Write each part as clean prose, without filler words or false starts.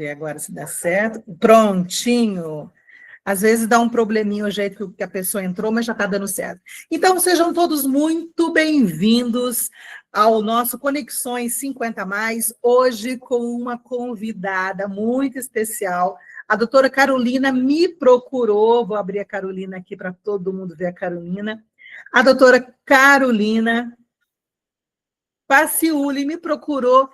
ver agora se dá certo. Prontinho. Às vezes dá um probleminha o jeito que a pessoa entrou, mas já está dando certo. Então, sejam todos muito bem-vindos ao nosso Conexões 50+, hoje com uma convidada muito especial. A doutora Carolina me procurou, vou abrir a Carolina aqui para todo mundo ver a Carolina. A doutora Carolina Paciuli me procurou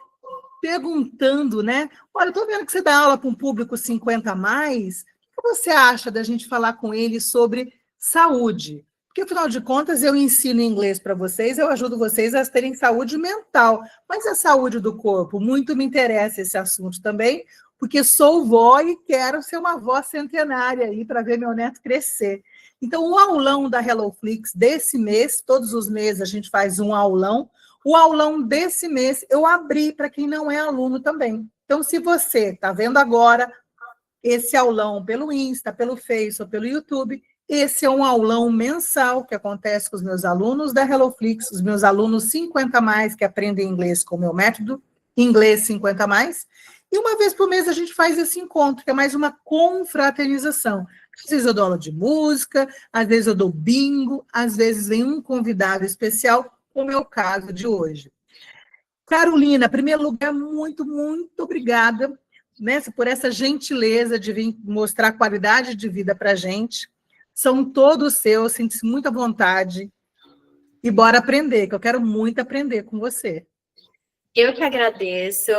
perguntando, né? Olha, eu estou vendo que você dá aula para um público 50+, o que você acha da gente falar com ele sobre saúde? Porque, afinal de contas, eu ensino inglês para vocês, eu ajudo vocês a terem saúde mental, mas a saúde do corpo, muito me interessa esse assunto também, porque sou vó e quero ser uma vó centenária aí para ver meu neto crescer. Então, o aulão da HelloFlix desse mês, todos os meses a gente faz um aulão. O aulão desse mês eu abri para quem não é aluno também. Então, se você está vendo agora esse aulão pelo Insta, pelo Face ou pelo YouTube, esse é um aulão mensal que acontece com os meus alunos da HelloFlix, os meus alunos 50+, que aprendem inglês com o meu método, Inglês 50+, e uma vez por mês a gente faz esse encontro, que é mais uma confraternização. Às vezes eu dou aula de música, às vezes eu dou bingo, às vezes vem um convidado especial, como é o caso de hoje. Carolina, em primeiro lugar, muito, muito obrigada, né, por essa gentileza de vir mostrar qualidade de vida para a gente. São todos seus, sinta-se muito à vontade. E bora aprender, que eu quero muito aprender com você. Eu que agradeço.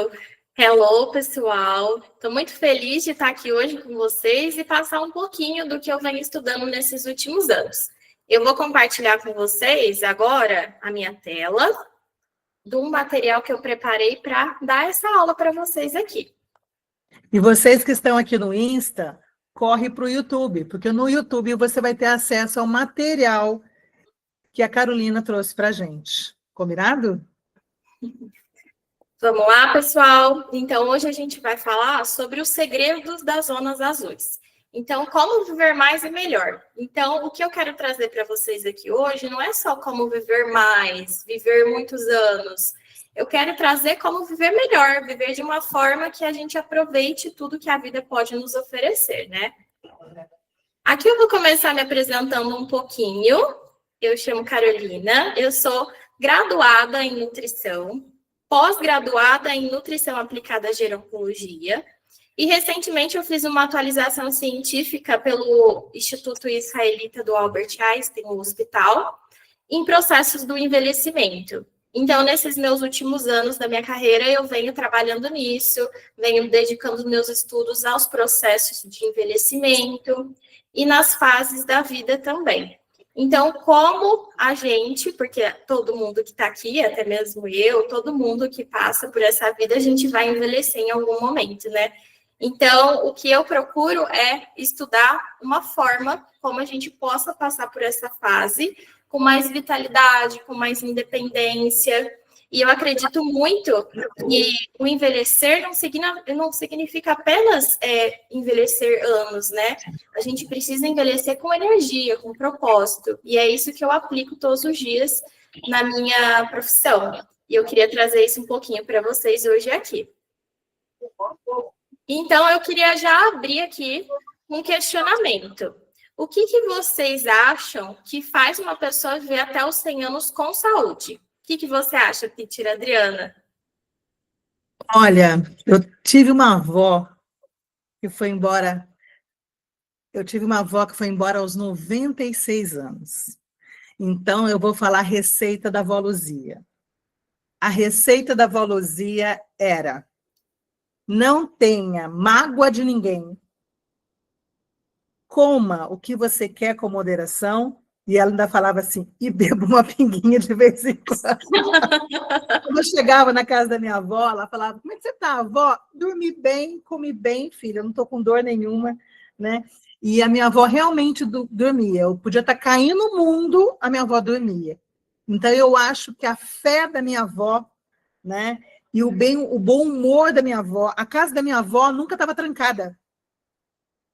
Hello, pessoal. Estou muito feliz de estar aqui hoje com vocês e passar um pouquinho do que eu venho estudando nesses últimos anos. Eu vou compartilhar com vocês agora a minha tela do material que eu preparei para dar essa aula para vocês aqui. E vocês que estão aqui no Insta, corre para o YouTube, porque no YouTube você vai ter acesso ao material que a Carolina trouxe para a gente. Combinado? Vamos lá, pessoal? Então, hoje a gente vai falar sobre os segredos das zonas azuis. Então, como viver mais e melhor? Então, o que eu quero trazer para vocês aqui hoje não é só como viver mais, viver muitos anos. Eu quero trazer como viver melhor, viver de uma forma que a gente aproveite tudo que a vida pode nos oferecer, né? Aqui eu vou começar me apresentando um pouquinho. Eu chamo Carolina, eu sou graduada em nutrição, pós-graduada em nutrição aplicada à gerontologia, e recentemente eu fiz uma atualização científica pelo Instituto Israelita do Albert Einstein, no hospital, em processos do envelhecimento. Então, nesses meus últimos anos da minha carreira, eu venho trabalhando nisso, venho dedicando meus estudos aos processos de envelhecimento e nas fases da vida também. Então, como a gente, porque todo mundo que está aqui, até mesmo eu, todo mundo que passa por essa vida, a gente vai envelhecer em algum momento, né? Então, o que eu procuro é estudar uma forma como a gente possa passar por essa fase com mais vitalidade, com mais independência. E eu acredito muito que o envelhecer não significa apenas envelhecer anos, né? A gente precisa envelhecer com energia, com propósito. E é isso que eu aplico todos os dias na minha profissão. E eu queria trazer isso um pouquinho para vocês hoje aqui. Então, eu queria já abrir aqui um questionamento. O que vocês acham que faz uma pessoa viver até os 100 anos com saúde? O que você acha, Pitira Adriana? Olha, eu tive uma avó que foi embora. Eu tive uma avó que foi embora aos 96 anos. Então, eu vou falar a receita da avó Luzia. A receita da avó Luzia era: não tenha mágoa de ninguém, coma o que você quer com moderação. E ela ainda falava assim, e beba uma pinguinha de vez em quando. Quando eu chegava na casa da minha avó, ela falava, como é que você está, avó? Dormi bem, comi bem, filha, eu não estou com dor nenhuma, né? E a minha avó realmente dormia. Eu podia estar caindo no mundo, a minha avó dormia. Então, eu acho que a fé da minha avó, né? E o bom humor da minha avó, a casa da minha avó nunca estava trancada.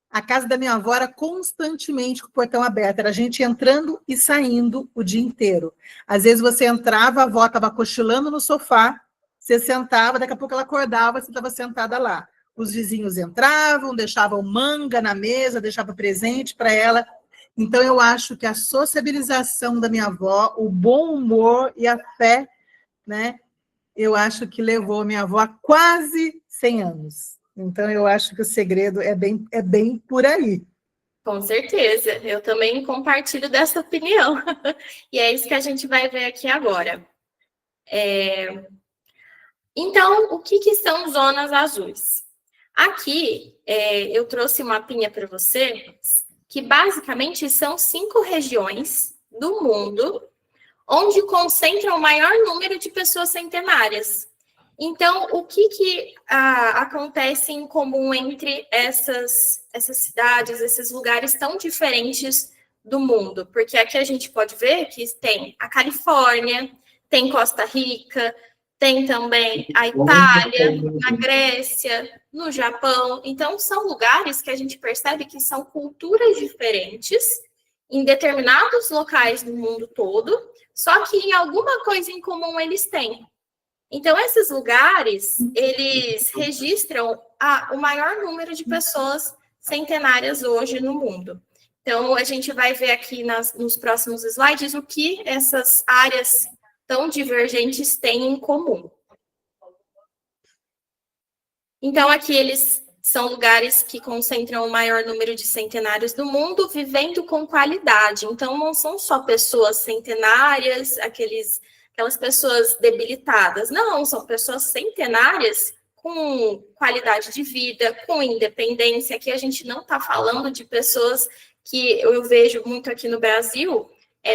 A casa da minha avó era constantemente com o portão aberto, era a gente entrando e saindo o dia inteiro. Às vezes você entrava, a avó estava cochilando no sofá, você sentava, daqui a pouco ela acordava, você estava sentada lá. os vizinhos entravam, deixavam manga na mesa, deixavam presente para ela. Então, eu acho que a sociabilização da minha avó, o bom humor e a fé, né, eu acho que levou a minha avó a quase 100 anos. Então, eu acho que o segredo é bem por aí. Com certeza, eu também compartilho dessa opinião. E é isso que a gente vai ver aqui agora. Então, o que são zonas azuis? Aqui, eu trouxe um mapinha para você, que basicamente são 5 regiões do mundo onde concentram o maior número de pessoas centenárias. Então, o que acontece em comum entre essas cidades, esses lugares tão diferentes do mundo? Porque aqui a gente pode ver que tem a Califórnia, tem Costa Rica, tem também a Itália, a Grécia, no Japão. Então, são lugares que a gente percebe que são culturas diferentes em determinados locais do mundo todo, só que em alguma coisa em comum eles têm. Então, esses lugares, eles registram o maior número de pessoas centenárias hoje no mundo. Então, a gente vai ver aqui nos próximos slides o que essas áreas tão divergentes têm em comum. Então, aqui eles são lugares que concentram o maior número de centenários do mundo, vivendo com qualidade. Então, não são só pessoas centenárias, aquelas pessoas debilitadas. Não, são pessoas centenárias com qualidade de vida, com independência. Aqui a gente não está falando de pessoas que eu vejo muito aqui no Brasil,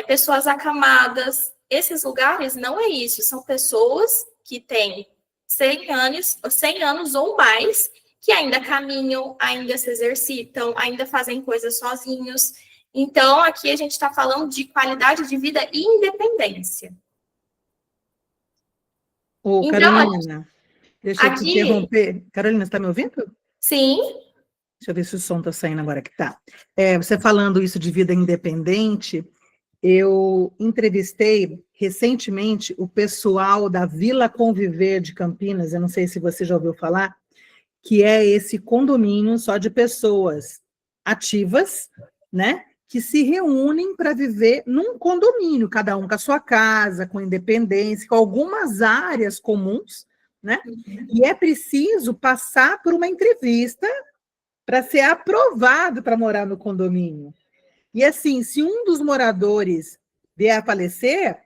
pessoas acamadas. Esses lugares não é isso, são pessoas que têm 100 anos ou mais, que ainda caminham, ainda se exercitam, ainda fazem coisas sozinhos. Então, aqui a gente está falando de qualidade de vida e independência. Ô, Carolina, deixa eu te interromper. Carolina, você está me ouvindo? Sim. Deixa eu ver se o som está saindo agora que tá. Você falando isso de vida independente, eu entrevistei recentemente o pessoal da Vila Conviver de Campinas, eu não sei se você já ouviu falar, que é esse condomínio só de pessoas ativas, né, que se reúnem para viver num condomínio, cada um com a sua casa, com independência, com algumas áreas comuns, né, e é preciso passar por uma entrevista para ser aprovado para morar no condomínio. E assim, se um dos moradores vier a falecer,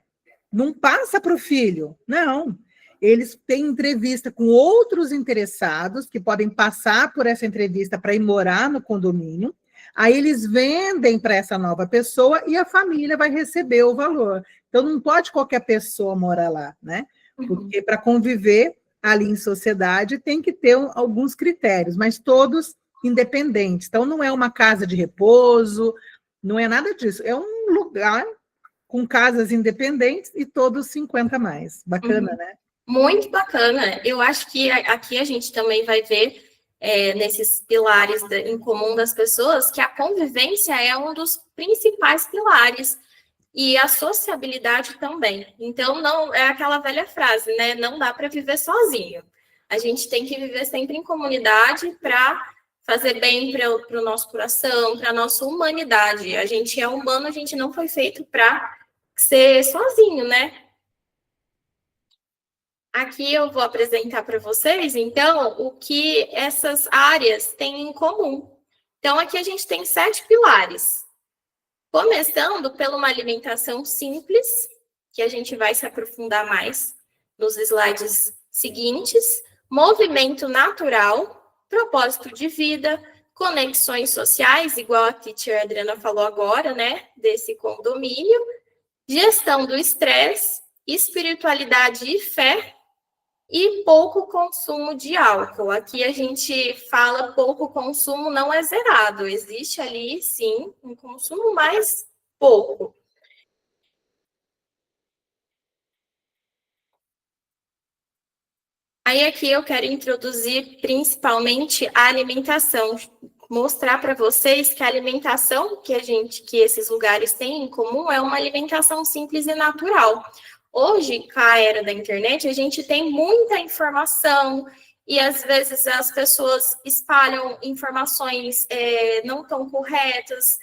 não passa para o filho, não. Eles têm entrevista com outros interessados que podem passar por essa entrevista para ir morar no condomínio. Aí eles vendem para essa nova pessoa e a família vai receber o valor. Então não pode qualquer pessoa morar lá, né? Porque para conviver ali em sociedade tem que ter alguns critérios, mas todos independentes. Então não é uma casa de repouso, não é nada disso. É um lugar com casas independentes e todos 50 mais. Bacana, né? Muito bacana. Eu acho que aqui a gente também vai ver, nesses pilares em comum das pessoas, que a convivência é um dos principais pilares e a sociabilidade também. Então, não é aquela velha frase, né? Não dá para viver sozinho. A gente tem que viver sempre em comunidade para fazer bem para o nosso coração, para a nossa humanidade. A gente é humano, a gente não foi feito para ser sozinho, né? Aqui eu vou apresentar para vocês, então, o que essas áreas têm em comum. Então, aqui a gente tem 7 pilares. Começando por uma alimentação simples, que a gente vai se aprofundar mais nos slides seguintes. Movimento natural, propósito de vida, conexões sociais, igual a teacher Adriana falou agora, né, desse condomínio. Gestão do estresse, espiritualidade e fé, e pouco consumo de álcool. Aqui a gente fala pouco consumo, não é zerado. Existe ali, sim, um consumo mais pouco. Aí aqui eu quero introduzir principalmente a alimentação, mostrar para vocês que a alimentação que esses lugares têm em comum é uma alimentação simples e natural. Hoje, com a era da internet, a gente tem muita informação e às vezes as pessoas espalham informações não tão corretas,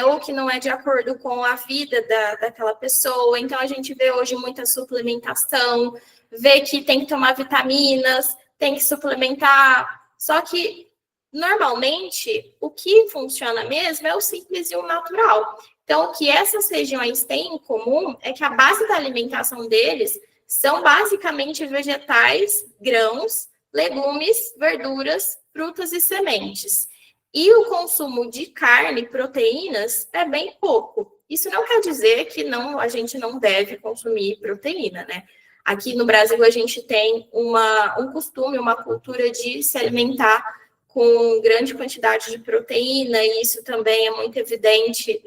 ou que não é de acordo com a vida daquela pessoa. Então, a gente vê hoje muita suplementação, vê que tem que tomar vitaminas, tem que suplementar, só que, normalmente, o que funciona mesmo é o simples e o natural. Então, o que essas regiões têm em comum é que a base da alimentação deles são basicamente vegetais, grãos, legumes, verduras, frutas e sementes. E o consumo de carne e proteínas é bem pouco. Isso não quer dizer que a gente não deve consumir proteína, né? Aqui no Brasil a gente tem um costume, uma cultura de se alimentar com grande quantidade de proteína, e isso também é muito evidente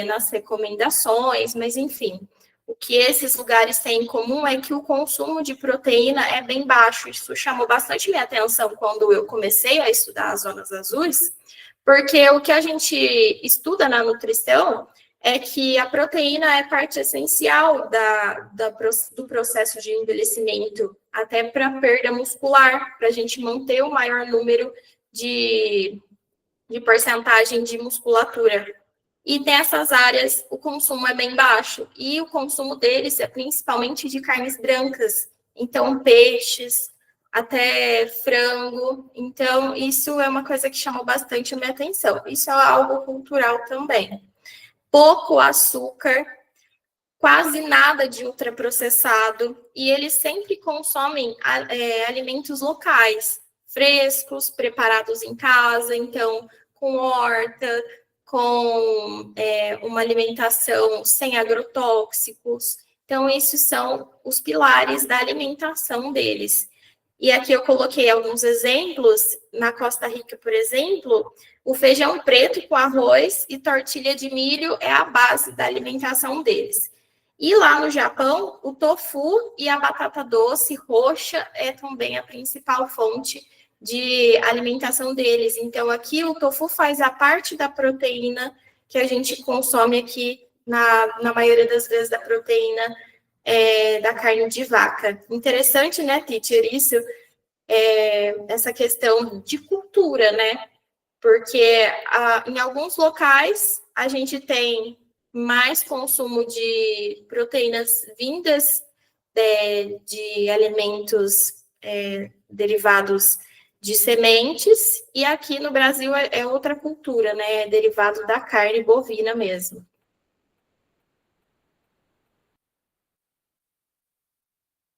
nas recomendações, mas enfim. O que esses lugares têm em comum é que o consumo de proteína é bem baixo. Isso chamou bastante minha atenção quando eu comecei a estudar as zonas azuis, porque o que a gente estuda na nutrição é que a proteína é parte essencial do processo de envelhecimento, até para perda muscular, para a gente manter o maior número de porcentagem de musculatura. E nessas áreas, o consumo é bem baixo. E o consumo deles é principalmente de carnes brancas. Então, peixes, até frango. Então, isso é uma coisa que chamou bastante a minha atenção. Isso é algo cultural também. Pouco açúcar, quase nada de ultraprocessado. E eles sempre consomem alimentos locais, frescos, preparados em casa. Então, com horta, com uma alimentação sem agrotóxicos. Então, esses são os pilares da alimentação deles. E aqui eu coloquei alguns exemplos. Na Costa Rica, por exemplo, o feijão preto com arroz e tortilha de milho é a base da alimentação deles. E lá no Japão, o tofu e a batata doce roxa é também a principal fonte de alimentação deles. Então, aqui o tofu faz a parte da proteína que a gente consome aqui, na maioria das vezes, da proteína da carne de vaca. Interessante, né, teacher, isso, essa questão de cultura, né? Porque em alguns locais a gente tem mais consumo de proteínas vindas de alimentos derivados de sementes, e aqui no Brasil é outra cultura, né? É derivado da carne bovina mesmo.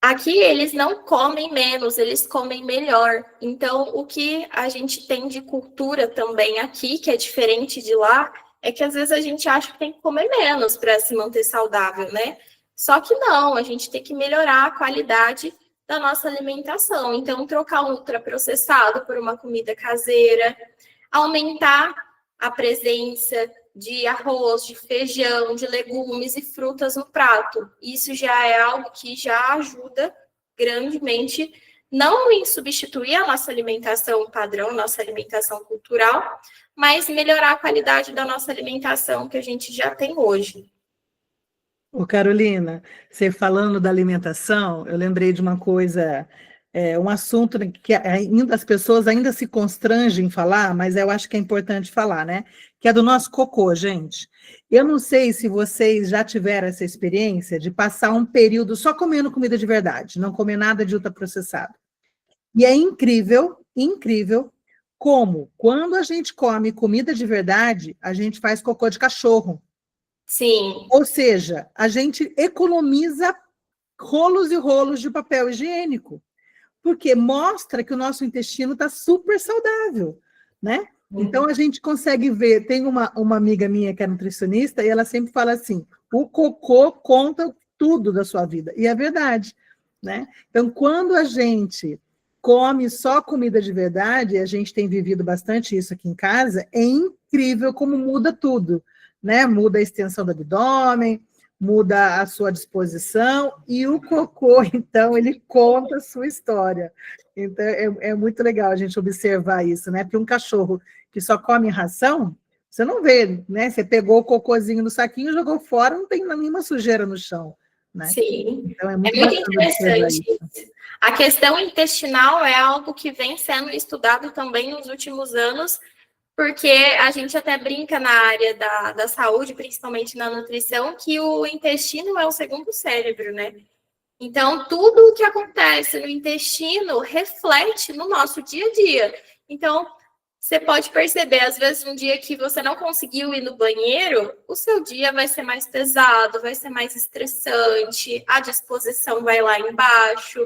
Aqui eles não comem menos, eles comem melhor. Então, o que a gente tem de cultura também aqui, que é diferente de lá, é que às vezes a gente acha que tem que comer menos para se manter saudável, né? Só que não, a gente tem que melhorar a qualidade da nossa alimentação. Então, trocar um ultraprocessado por uma comida caseira, aumentar a presença de arroz, de feijão, de legumes e frutas no prato. Isso já é algo que já ajuda grandemente, não em substituir a nossa alimentação padrão, nossa alimentação cultural, mas melhorar a qualidade da nossa alimentação que a gente já tem hoje. Ô, Carolina, você falando da alimentação, eu lembrei de uma coisa, um assunto que as pessoas ainda se constrangem em falar, mas eu acho que é importante falar, né? Que é do nosso cocô, gente. Eu não sei se vocês já tiveram essa experiência de passar um período só comendo comida de verdade, não comer nada de ultraprocessado. E é incrível, incrível, como quando a gente come comida de verdade, a gente faz cocô de cachorro. Sim. Ou seja, a gente economiza rolos e rolos de papel higiênico, porque mostra que o nosso intestino está super saudável, né? Então, a gente consegue ver, tem uma amiga minha que é nutricionista, e ela sempre fala assim, o cocô conta tudo da sua vida, e é verdade, né? Então, quando a gente come só comida de verdade, a gente tem vivido bastante isso aqui em casa, é incrível como muda tudo, né? Muda a extensão do abdômen, muda a sua disposição, e o cocô, então, ele conta a sua história. Então, é muito legal a gente observar isso, né? Porque um cachorro que só come ração, você não vê, né? Você pegou o cocôzinho no saquinho, jogou fora, não tem nenhuma sujeira no chão, né? Sim, então, é muito interessante. A questão intestinal é algo que vem sendo estudado também nos últimos anos, porque a gente até brinca na área da saúde, principalmente na nutrição, que o intestino é o segundo cérebro, né? Então, tudo o que acontece no intestino reflete no nosso dia a dia. Então, você pode perceber, às vezes, um dia que você não conseguiu ir no banheiro, o seu dia vai ser mais pesado, vai ser mais estressante, a disposição vai lá embaixo.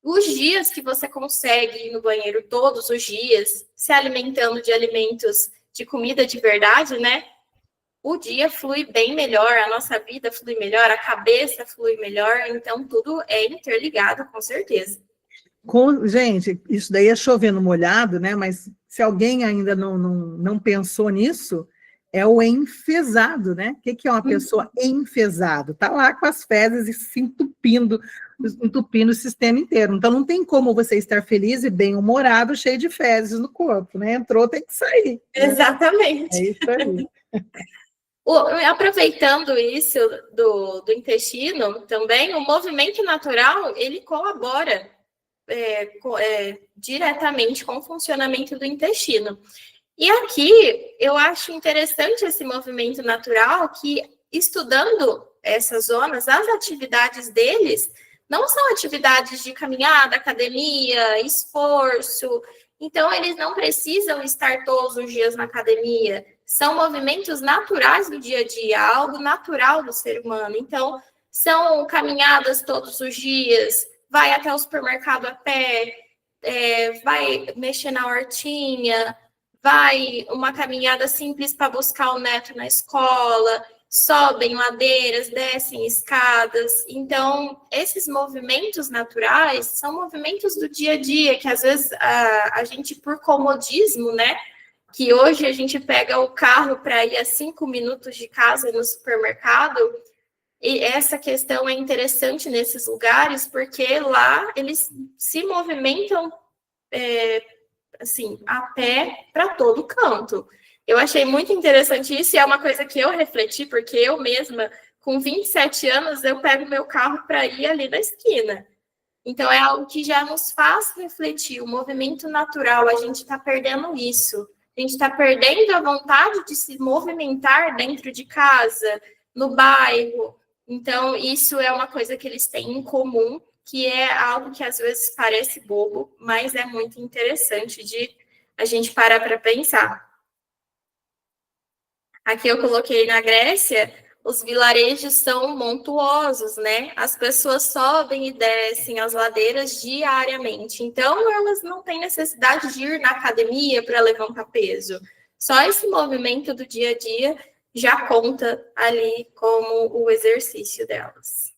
Os dias que você consegue ir no banheiro todos os dias, se alimentando de alimentos de comida de verdade, né? O dia flui bem melhor, a nossa vida flui melhor, a cabeça flui melhor, então tudo é interligado, com certeza. Gente, isso daí é chovendo molhado, né? Mas se alguém ainda não pensou nisso, é o enfesado, né? O que é uma pessoa enfesado? Está lá com as fezes e se entupindo o sistema inteiro. Então, não tem como você estar feliz e bem-humorado, cheio de fezes no corpo, né? Entrou, tem que sair. Exatamente. É isso aí. Aproveitando isso do intestino, também, o movimento natural, ele colabora diretamente com o funcionamento do intestino. E aqui, eu acho interessante esse movimento natural, que estudando essas zonas, as atividades deles não são atividades de caminhada, academia, esforço. Então, eles não precisam estar todos os dias na academia. São movimentos naturais do dia a dia, algo natural do ser humano. Então, são caminhadas todos os dias, vai até o supermercado a pé, vai mexer na hortinha, vai uma caminhada simples para buscar o neto na escola, sobem ladeiras, descem escadas. Então, esses movimentos naturais são movimentos do dia a dia, que às vezes a gente, por comodismo, né? Que hoje a gente pega o carro para ir a 5 minutos de casa no supermercado, e essa questão é interessante nesses lugares, porque lá eles se movimentam assim, a pé para todo canto. Eu achei muito interessante isso, e é uma coisa que eu refleti, porque eu mesma, com 27 anos, eu pego meu carro para ir ali na esquina. Então, é algo que já nos faz refletir. O movimento natural, a gente está perdendo isso. A gente está perdendo a vontade de se movimentar dentro de casa, no bairro. Então, isso é uma coisa que eles têm em comum, que é algo que às vezes parece bobo, mas é muito interessante de a gente parar para pensar. Aqui eu coloquei na Grécia, os vilarejos são montuosos, né? As pessoas sobem e descem as ladeiras diariamente. Então, elas não têm necessidade de ir na academia para levantar peso. Só esse movimento do dia a dia já conta ali como o exercício delas.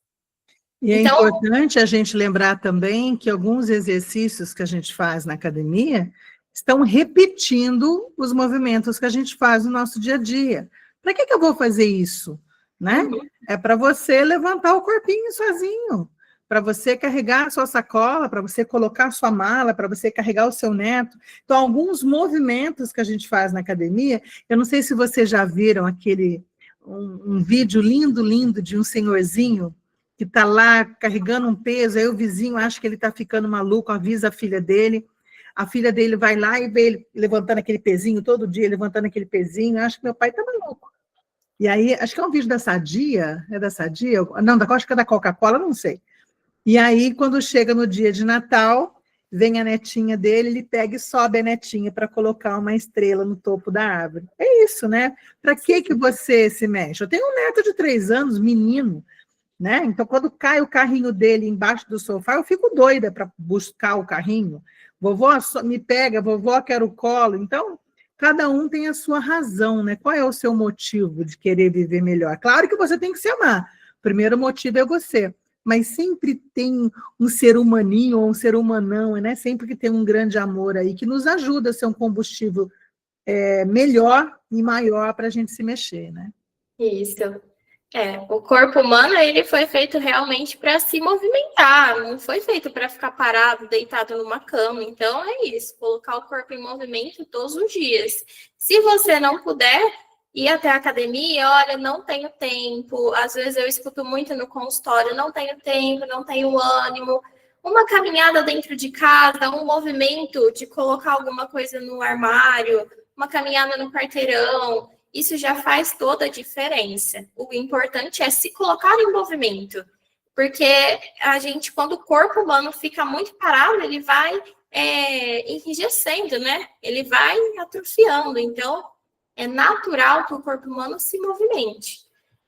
E é importante a gente lembrar também que alguns exercícios que a gente faz na academia estão repetindo os movimentos que a gente faz no nosso dia a dia. Para que eu vou fazer isso? Né? É para você levantar o corpinho sozinho, para você carregar a sua sacola, para você colocar a sua mala, para você carregar o seu neto. Então, alguns movimentos que a gente faz na academia, eu não sei se vocês já viram um vídeo lindo de um senhorzinho que está lá carregando um peso, aí o vizinho acha que ele está ficando maluco, avisa a filha dele vai lá e vê ele levantando aquele pezinho, todo dia levantando aquele pezinho, acho que meu pai está maluco. E aí, acho que é um vídeo da Sadia, é da Sadia? Não, acho que é da Coca-Cola, não sei. E aí, quando chega no dia de Natal, vem a netinha dele, ele pega e sobe a netinha para colocar uma estrela no topo da árvore. É isso, né? Para que você se mexe? Eu tenho um neto de 3 anos, menino, né? Então, quando cai o carrinho dele embaixo do sofá, eu fico doida para buscar o carrinho. Vovó me pega, vovó quer o colo. Então, cada um tem a sua razão, né? Qual é o seu motivo de querer viver melhor? Claro que você tem que se amar. O primeiro motivo é você. Mas sempre tem um ser humaninho ou um ser humanão, né? Sempre que tem um grande amor aí que nos ajuda a ser um combustível melhor e maior para a gente se mexer, né? Isso. O corpo humano, ele foi feito realmente para se movimentar, não foi feito para ficar parado, deitado numa cama. Então, é isso, colocar o corpo em movimento todos os dias. Se você não puder ir até a academia, olha, não tenho tempo, às vezes eu escuto muito no consultório, não tenho tempo, não tenho ânimo. uma caminhada dentro de casa, um movimento de colocar alguma coisa no armário, uma caminhada no quarteirão, isso já faz toda a diferença. O importante é se colocar em movimento, porque a gente, quando o corpo humano fica muito parado, ele vai enrijecendo, né? Ele vai atrofiando. Então, é natural que o corpo humano se movimente.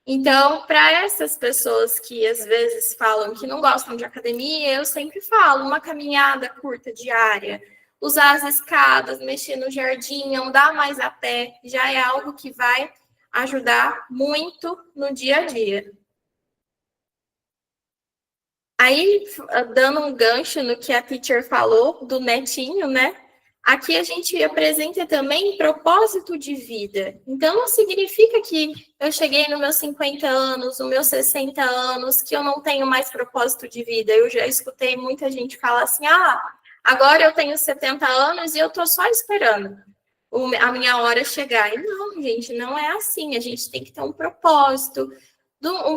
Então, para essas pessoas que às vezes falam que não gostam de academia, eu sempre falo, uma caminhada curta diária, usar as escadas, mexer no jardim, andar mais a pé, já é algo que vai ajudar muito no dia a dia. Aí, dando um gancho no que a teacher falou do netinho, né? Aqui a gente apresenta também propósito de vida. Então, não significa que eu cheguei nos meus 50 anos, nos meus 60 anos, que eu não tenho mais propósito de vida. Eu já escutei muita gente falar assim, agora eu tenho 70 anos e eu estou só esperando a minha hora chegar. E não, gente, não é assim. A gente tem que ter um propósito.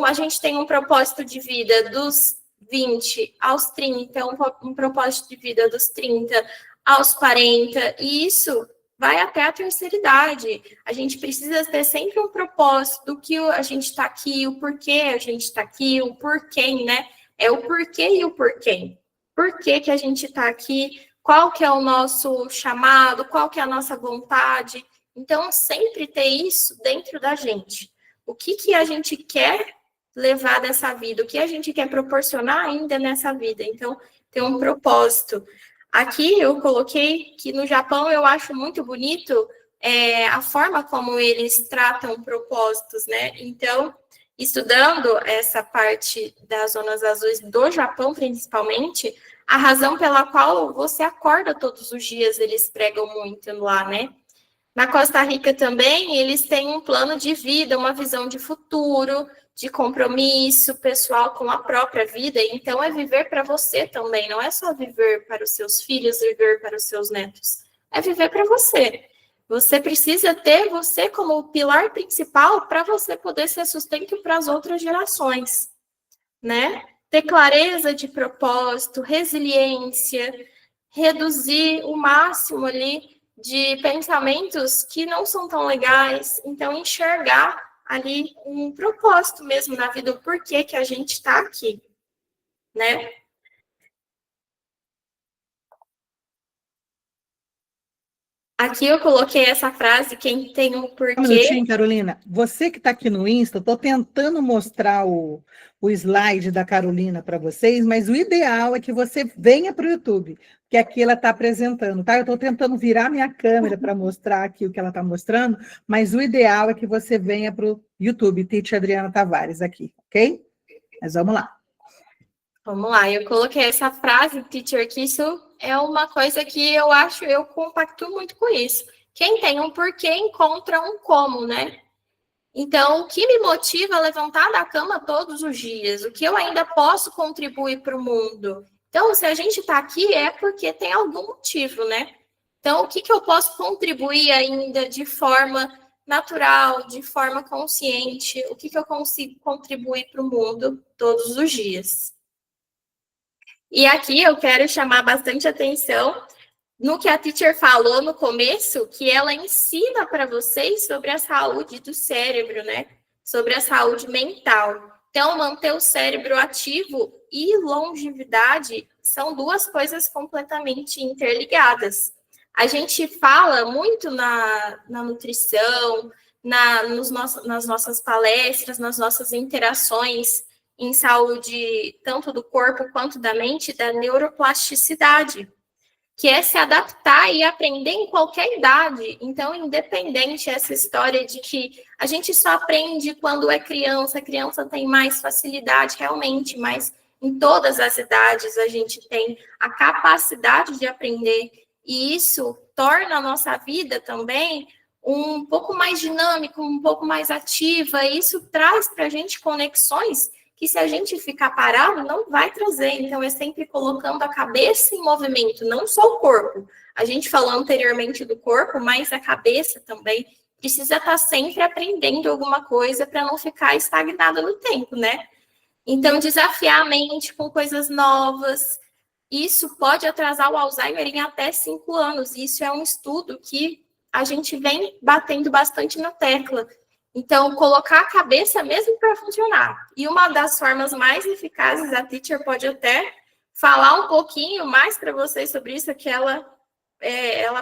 A gente tem um propósito de vida dos 20 aos 30, um propósito de vida dos 30 aos 40, e isso vai até a terceira idade. A gente precisa ter sempre um propósito do que a gente está aqui, o porquê a gente está aqui, o porquê, né? É o porquê e o porquê. Por que a gente está aqui? Qual que é o nosso chamado? Qual que é a nossa vontade? Então, sempre ter isso dentro da gente. O que a gente quer levar dessa vida? O que a gente quer proporcionar ainda nessa vida? Então, ter um propósito. Aqui eu coloquei que no Japão eu acho muito bonito a forma como eles tratam propósitos, né? Então, estudando essa parte das zonas azuis do Japão, principalmente, a razão pela qual você acorda todos os dias, eles pregam muito lá, né? Na Costa Rica também, eles têm um plano de vida, uma visão de futuro, de compromisso pessoal com a própria vida. Então, é viver para você também. Não é só viver para os seus filhos, viver para os seus netos. É viver para você. Você precisa ter você como o pilar principal para você poder ser sustento para as outras gerações, né? Ter clareza de propósito, resiliência, reduzir o máximo ali de pensamentos que não são tão legais. Então, enxergar ali um propósito mesmo na vida, o porquê que a gente está aqui, né? Aqui eu coloquei essa frase, quem tem um porquê... Um minutinho, Carolina. Você que está aqui no Insta, estou tentando mostrar o slide da Carolina para vocês, mas o ideal é que você venha para o YouTube, que aqui ela está apresentando, tá? Eu estou tentando virar minha câmera para mostrar aqui o que ela está mostrando, mas o ideal é que você venha para o YouTube, Teacher Adriana Tavares, aqui, ok? Mas vamos lá. Vamos lá, eu coloquei essa frase, teacher, que isso é uma coisa que eu compacto muito com isso. Quem tem um porquê encontra um como, né? Então, o que me motiva a levantar da cama todos os dias? O que eu ainda posso contribuir para o mundo? Então, se a gente está aqui é porque tem algum motivo, né? Então, o que eu posso contribuir ainda de forma natural, de forma consciente? O que eu consigo contribuir para o mundo todos os dias? E aqui eu quero chamar bastante atenção no que a teacher falou no começo, que ela ensina para vocês sobre a saúde do cérebro, né? Sobre a saúde mental. Então, manter o cérebro ativo e longevidade são duas coisas completamente interligadas. A gente fala muito na nutrição, nas nossas palestras, nas nossas interações em saúde, tanto do corpo quanto da mente, da neuroplasticidade, que é se adaptar e aprender em qualquer idade. Então, independente essa história de que a gente só aprende quando é criança, a criança tem mais facilidade realmente, mas em todas as idades a gente tem a capacidade de aprender, e isso torna a nossa vida também um pouco mais dinâmica, um pouco mais ativa, e isso traz para a gente conexões que se a gente ficar parado, não vai trazer. Então, é sempre colocando a cabeça em movimento, não só o corpo. A gente falou anteriormente do corpo, mas a cabeça também precisa estar sempre aprendendo alguma coisa para não ficar estagnada no tempo, né? Então, desafiar a mente com coisas novas, isso pode atrasar o Alzheimer em até 5 anos. Isso é um estudo que a gente vem batendo bastante na tecla. Então, colocar a cabeça mesmo para funcionar. E uma das formas mais eficazes, a teacher pode até falar um pouquinho mais para vocês sobre isso, que ela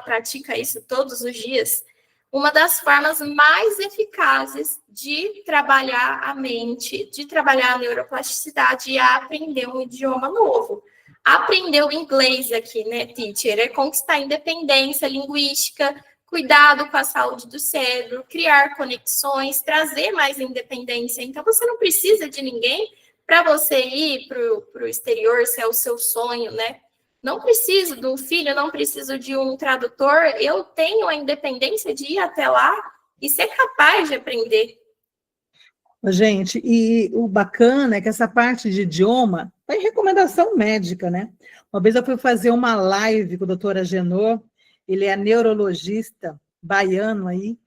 pratica isso todos os dias. Uma das formas mais eficazes de trabalhar a mente, de trabalhar a neuroplasticidade, é aprender um idioma novo. Aprender o inglês aqui, né, teacher? É conquistar independência linguística, cuidado com a saúde do cérebro, criar conexões, trazer mais independência. Então, você não precisa de ninguém para você ir para o exterior, se é o seu sonho, né? Não preciso de um filho, não preciso de um tradutor, eu tenho a independência de ir até lá e ser capaz de aprender. Gente, e o bacana é que essa parte de idioma está em recomendação médica, né? Uma vez eu fui fazer uma live com o doutor Agenor, ele é neurologista baiano aí,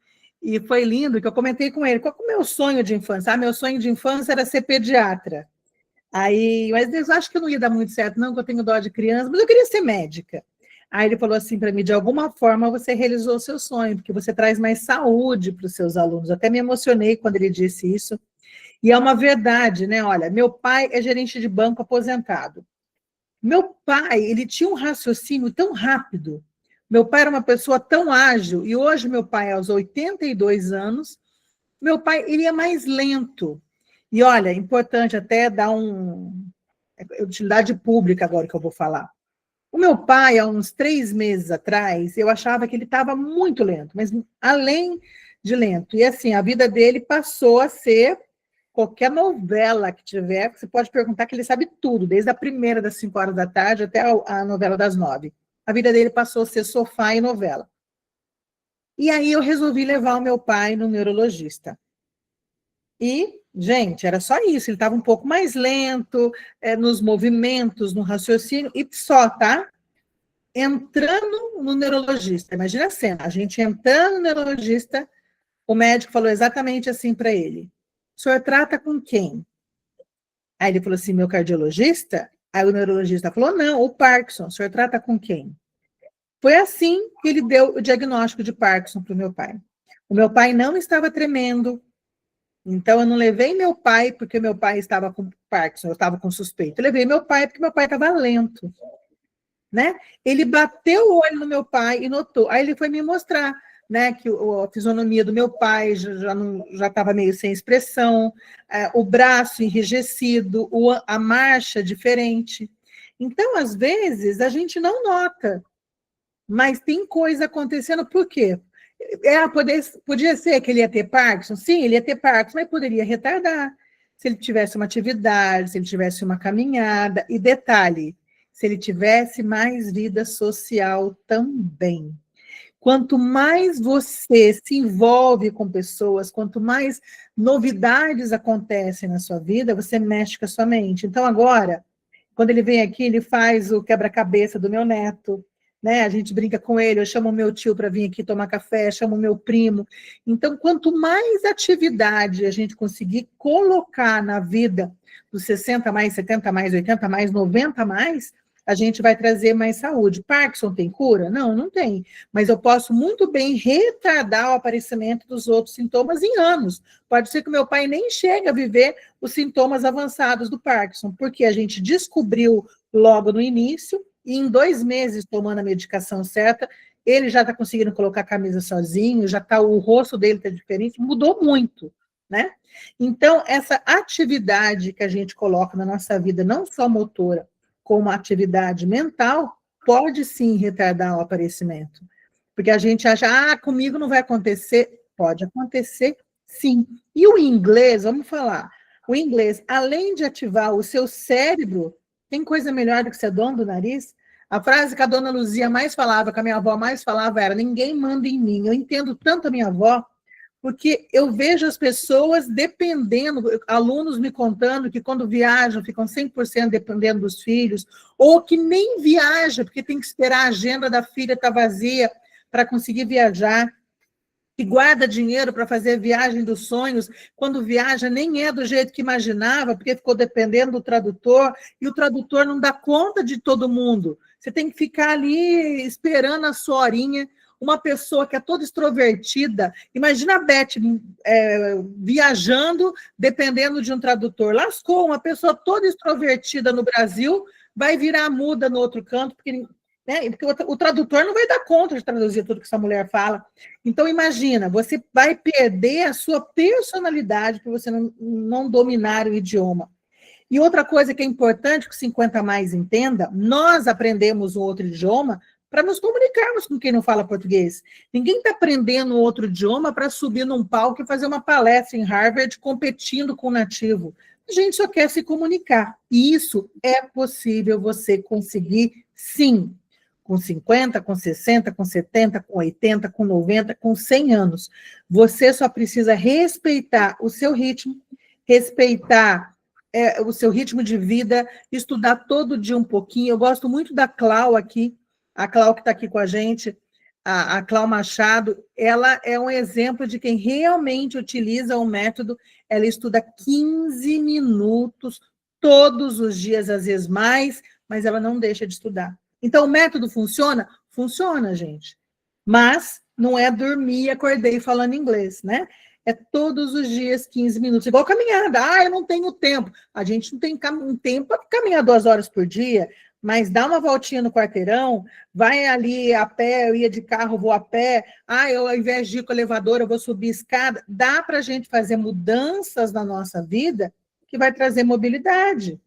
e foi lindo que eu comentei com ele, qual é o meu sonho de infância? Meu sonho de infância era ser pediatra. Aí, mas eu acho que não ia dar muito certo, não, que eu tenho dó de criança, mas eu queria ser médica. Aí ele falou assim para mim, de alguma forma você realizou o seu sonho, porque você traz mais saúde para os seus alunos. Até me emocionei quando ele disse isso. E é uma verdade, né? Olha, meu pai é gerente de banco aposentado. Meu pai, ele tinha um raciocínio tão rápido. Meu pai era uma pessoa tão ágil, e hoje meu pai, aos 82 anos, meu pai, ele é mais lento. E olha, é importante até dar utilidade pública agora que eu vou falar. O meu pai, há uns 3 meses atrás, eu achava que ele estava muito lento, mas além de lento. E assim, a vida dele passou a ser qualquer novela que tiver, você pode perguntar que ele sabe tudo, desde a primeira das 5 horas da tarde até a novela das 9. A vida dele passou a ser sofá e novela. E aí eu resolvi levar o meu pai no neurologista. E, gente, era só isso, ele estava um pouco mais lento, nos movimentos, no raciocínio, e só, tá? Entrando no neurologista, imagina a cena, a gente entrando no neurologista, o médico falou exatamente assim para ele, o senhor trata com quem? Aí ele falou assim, meu cardiologista? Aí o neurologista falou, não, o Parkinson, o senhor trata com quem? Foi assim que ele deu o diagnóstico de Parkinson para o meu pai. O meu pai não estava tremendo, então eu não levei meu pai porque meu pai estava com Parkinson, eu estava com suspeito. Eu levei meu pai porque meu pai estava lento, né? Ele bateu o olho no meu pai e notou. Aí ele foi me mostrar, né, que a fisionomia do meu pai já estava meio sem expressão, o braço enrijecido, a marcha diferente. Então, às vezes, a gente não nota, mas tem coisa acontecendo, por quê? Podia ser que ele ia ter Parkinson? Sim, ele ia ter Parkinson, mas poderia retardar. Se ele tivesse uma atividade, se ele tivesse uma caminhada, e detalhe, se ele tivesse mais vida social também. Quanto mais você se envolve com pessoas, quanto mais novidades acontecem na sua vida, você mexe com a sua mente. Então, agora, quando ele vem aqui, ele faz o quebra-cabeça do meu neto, né? A gente brinca com ele, eu chamo o meu tio para vir aqui tomar café, chamo o meu primo. Então, quanto mais atividade a gente conseguir colocar na vida dos 60 mais, 70 mais, 80 mais, 90 mais, a gente vai trazer mais saúde. Parkinson tem cura? Não, não tem. Mas eu posso muito bem retardar o aparecimento dos outros sintomas em anos. Pode ser que o meu pai nem chegue a viver os sintomas avançados do Parkinson, porque a gente descobriu logo no início, e em 2 meses, tomando a medicação certa, ele já está conseguindo colocar a camisa sozinho, o rosto dele está diferente, mudou muito, né? Então, essa atividade que a gente coloca na nossa vida, não só motora, como atividade mental, pode sim retardar o aparecimento. Porque a gente acha, comigo não vai acontecer. Pode acontecer, sim. E o inglês, vamos falar, o inglês, além de ativar o seu cérebro, tem coisa melhor do que ser dono do nariz? A frase que a dona Luzia mais falava, que a minha avó mais falava era, ninguém manda em mim. Eu entendo tanto a minha avó, porque eu vejo as pessoas dependendo, alunos me contando que quando viajam ficam 100% dependendo dos filhos, ou que nem viaja, porque tem que esperar a agenda da filha estar vazia para conseguir viajar. que guarda dinheiro para fazer a viagem dos sonhos, quando viaja nem é do jeito que imaginava, porque ficou dependendo do tradutor, e o tradutor não dá conta de todo mundo. Você tem que ficar ali esperando a sua horinha. Uma pessoa que é toda extrovertida, imagina a Beth viajando, dependendo de um tradutor. Lascou, uma pessoa toda extrovertida no Brasil vai virar muda no outro canto, porque o tradutor não vai dar conta de traduzir tudo que essa mulher fala. Então, imagina, você vai perder a sua personalidade por você não dominar o idioma. E outra coisa que é importante que o 50 mais entenda, nós aprendemos um outro idioma para nos comunicarmos com quem não fala português. Ninguém está aprendendo outro idioma para subir num palco e fazer uma palestra em Harvard competindo com o nativo. A gente só quer se comunicar. E isso é possível você conseguir, sim. Com 50, com 60, com 70, com 80, com 90, com 100 anos. Você só precisa respeitar o seu ritmo, respeitar o seu ritmo de vida, estudar todo dia um pouquinho. Eu gosto muito da Clau aqui, a Clau que está aqui com a gente, a Clau Machado, ela é um exemplo de quem realmente utiliza o método. Ela estuda 15 minutos todos os dias, às vezes mais, mas ela não deixa de estudar. Então, o método funciona? Funciona, gente. Mas não é dormir e acordei falando inglês, né? É todos os dias 15 minutos, igual caminhada. Eu não tenho tempo. A gente não tem um tempo para caminhar 2 horas por dia, mas dá uma voltinha no quarteirão, vai ali a pé, eu ia de carro, vou a pé. Eu, ao invés de ir com o elevador, eu vou subir escada. Dá para a gente fazer mudanças na nossa vida que vai trazer mobilidade.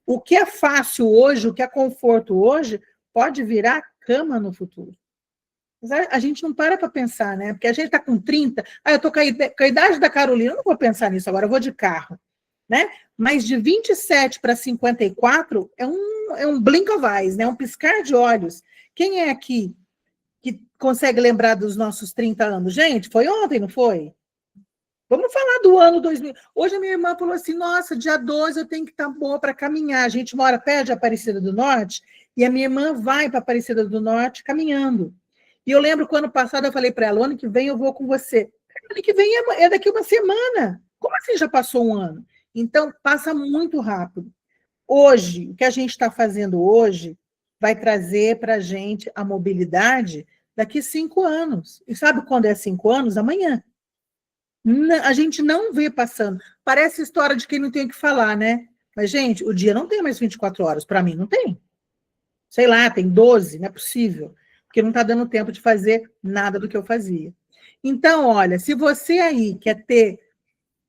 O que é fácil hoje, o que é conforto hoje, pode virar cama no futuro. Mas a gente não para pensar, né? Porque a gente está com 30, eu estou com a idade da Carolina, eu não vou pensar nisso agora, eu vou de carro, né? Mas de 27 para 54 é um blink of eyes, né? Um piscar de olhos. Quem é aqui que consegue lembrar dos nossos 30 anos? Gente, foi ontem, não foi? Vamos falar do ano 2000. Hoje a minha irmã falou assim, nossa, dia 12 eu tenho que estar boa para caminhar. A gente mora perto de Aparecida do Norte e a minha irmã vai para Aparecida do Norte caminhando. E eu lembro que ano passado eu falei para ela, ano que vem eu vou com você. Ano que vem é daqui uma semana. Como assim já passou um ano? Então, passa muito rápido. Hoje, o que a gente está fazendo hoje vai trazer para a gente a mobilidade daqui 5 anos. E sabe quando é 5 anos? Amanhã. A gente não vê passando. Parece história de quem não tem o que falar, né? Mas, gente, o dia não tem mais 24 horas. Para mim, não tem. Sei lá, tem 12, não é possível. Porque não está dando tempo de fazer nada do que eu fazia. Então, olha, se você aí quer ter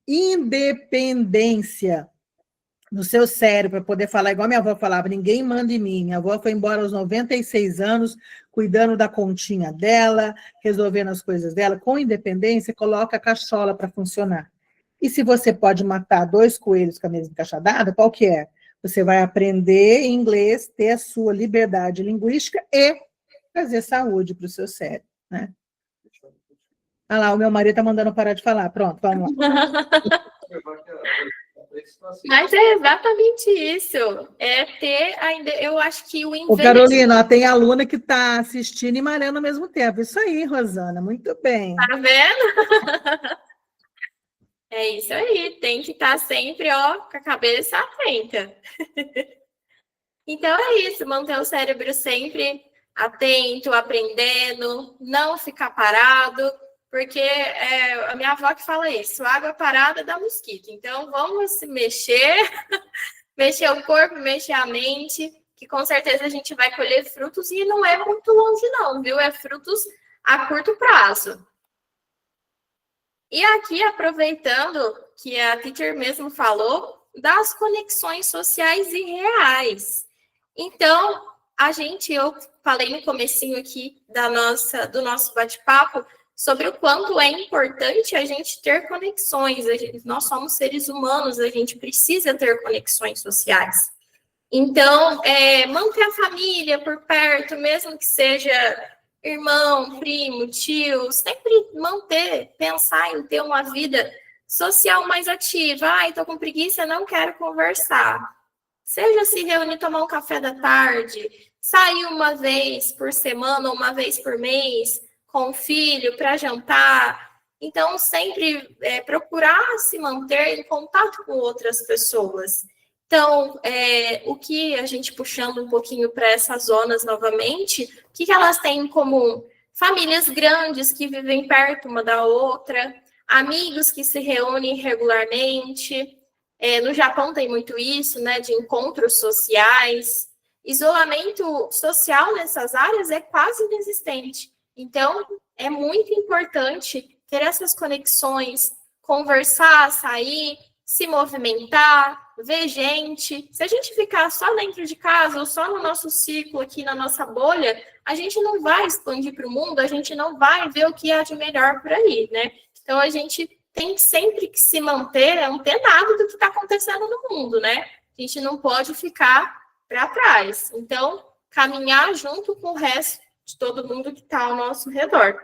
independência no seu cérebro, para poder falar igual minha avó falava, ninguém manda em mim. Minha avó foi embora aos 96 anos, cuidando da continha dela, resolvendo as coisas dela. Com independência, coloca a cachola para funcionar. E se você pode matar 2 coelhos com a mesma cachadada, qual que é? Você vai aprender inglês, ter a sua liberdade linguística e trazer saúde para o seu cérebro, né? Ah lá, o meu marido está mandando parar de falar. Pronto, vamos lá. Mas é exatamente isso. É ter ainda. Eu acho que o Ô, Carolina, tem aluna que está assistindo e malhando ao mesmo tempo. Isso aí, Rosana, muito bem. Tá vendo? É isso aí, tem que estar sempre, com a cabeça atenta. Então é isso, manter o cérebro sempre atento, aprendendo, não ficar parado, porque a minha avó que fala isso, água parada dá mosquito. Então vamos se mexer, mexer o corpo, mexer a mente, que com certeza a gente vai colher frutos e não é muito longe não, viu? É frutos a curto prazo. E aqui, aproveitando que a teacher mesmo falou, das conexões sociais e reais. Então, eu falei no comecinho aqui do nosso bate-papo sobre o quanto é importante a gente ter conexões. Nós somos seres humanos, a gente precisa ter conexões sociais. Então, manter a família por perto, mesmo que seja irmão, primo, tio, sempre pensar em ter uma vida social mais ativa. Estou com preguiça, não quero conversar. Seja se reunir, tomar um café da tarde, sair uma vez por semana ou uma vez por mês com o filho para jantar, Então, sempre procurar se manter em contato com outras pessoas. Então, o que a gente puxando um pouquinho para essas zonas novamente, o que elas têm em comum? Famílias grandes que vivem perto uma da outra, amigos que se reúnem regularmente. No Japão tem muito isso, né, de encontros sociais. Isolamento social nessas áreas é quase inexistente. Então, é muito importante ter essas conexões, conversar, sair, se movimentar, ver gente. Se a gente ficar só dentro de casa ou só no nosso ciclo aqui, na nossa bolha, a gente não vai expandir para o mundo, a gente não vai ver o que há de melhor por aí, né? Então, a gente tem sempre que se manter antenado do que está acontecendo no mundo, né? A gente não pode ficar para trás. Então, caminhar junto com o resto de todo mundo que está ao nosso redor.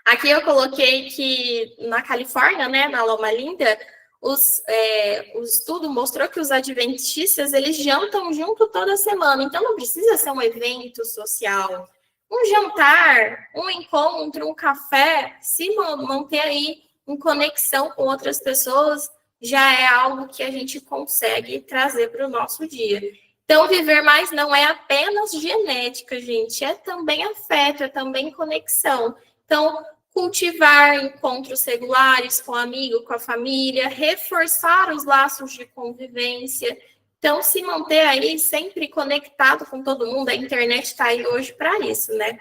Aqui eu coloquei que na Califórnia, né, na Loma Linda, o estudo mostrou que os adventistas, eles jantam junto toda semana. Então, não precisa ser um evento social. Um jantar, um encontro, um café, se manter aí em conexão com outras pessoas, já é algo que a gente consegue trazer para o nosso dia. Então, viver mais não é apenas genética, gente, é também afeto, é também conexão. Então, cultivar encontros regulares com o amigo, com a família, reforçar os laços de convivência. Então, se manter aí sempre conectado com todo mundo, a internet está aí hoje para isso, né?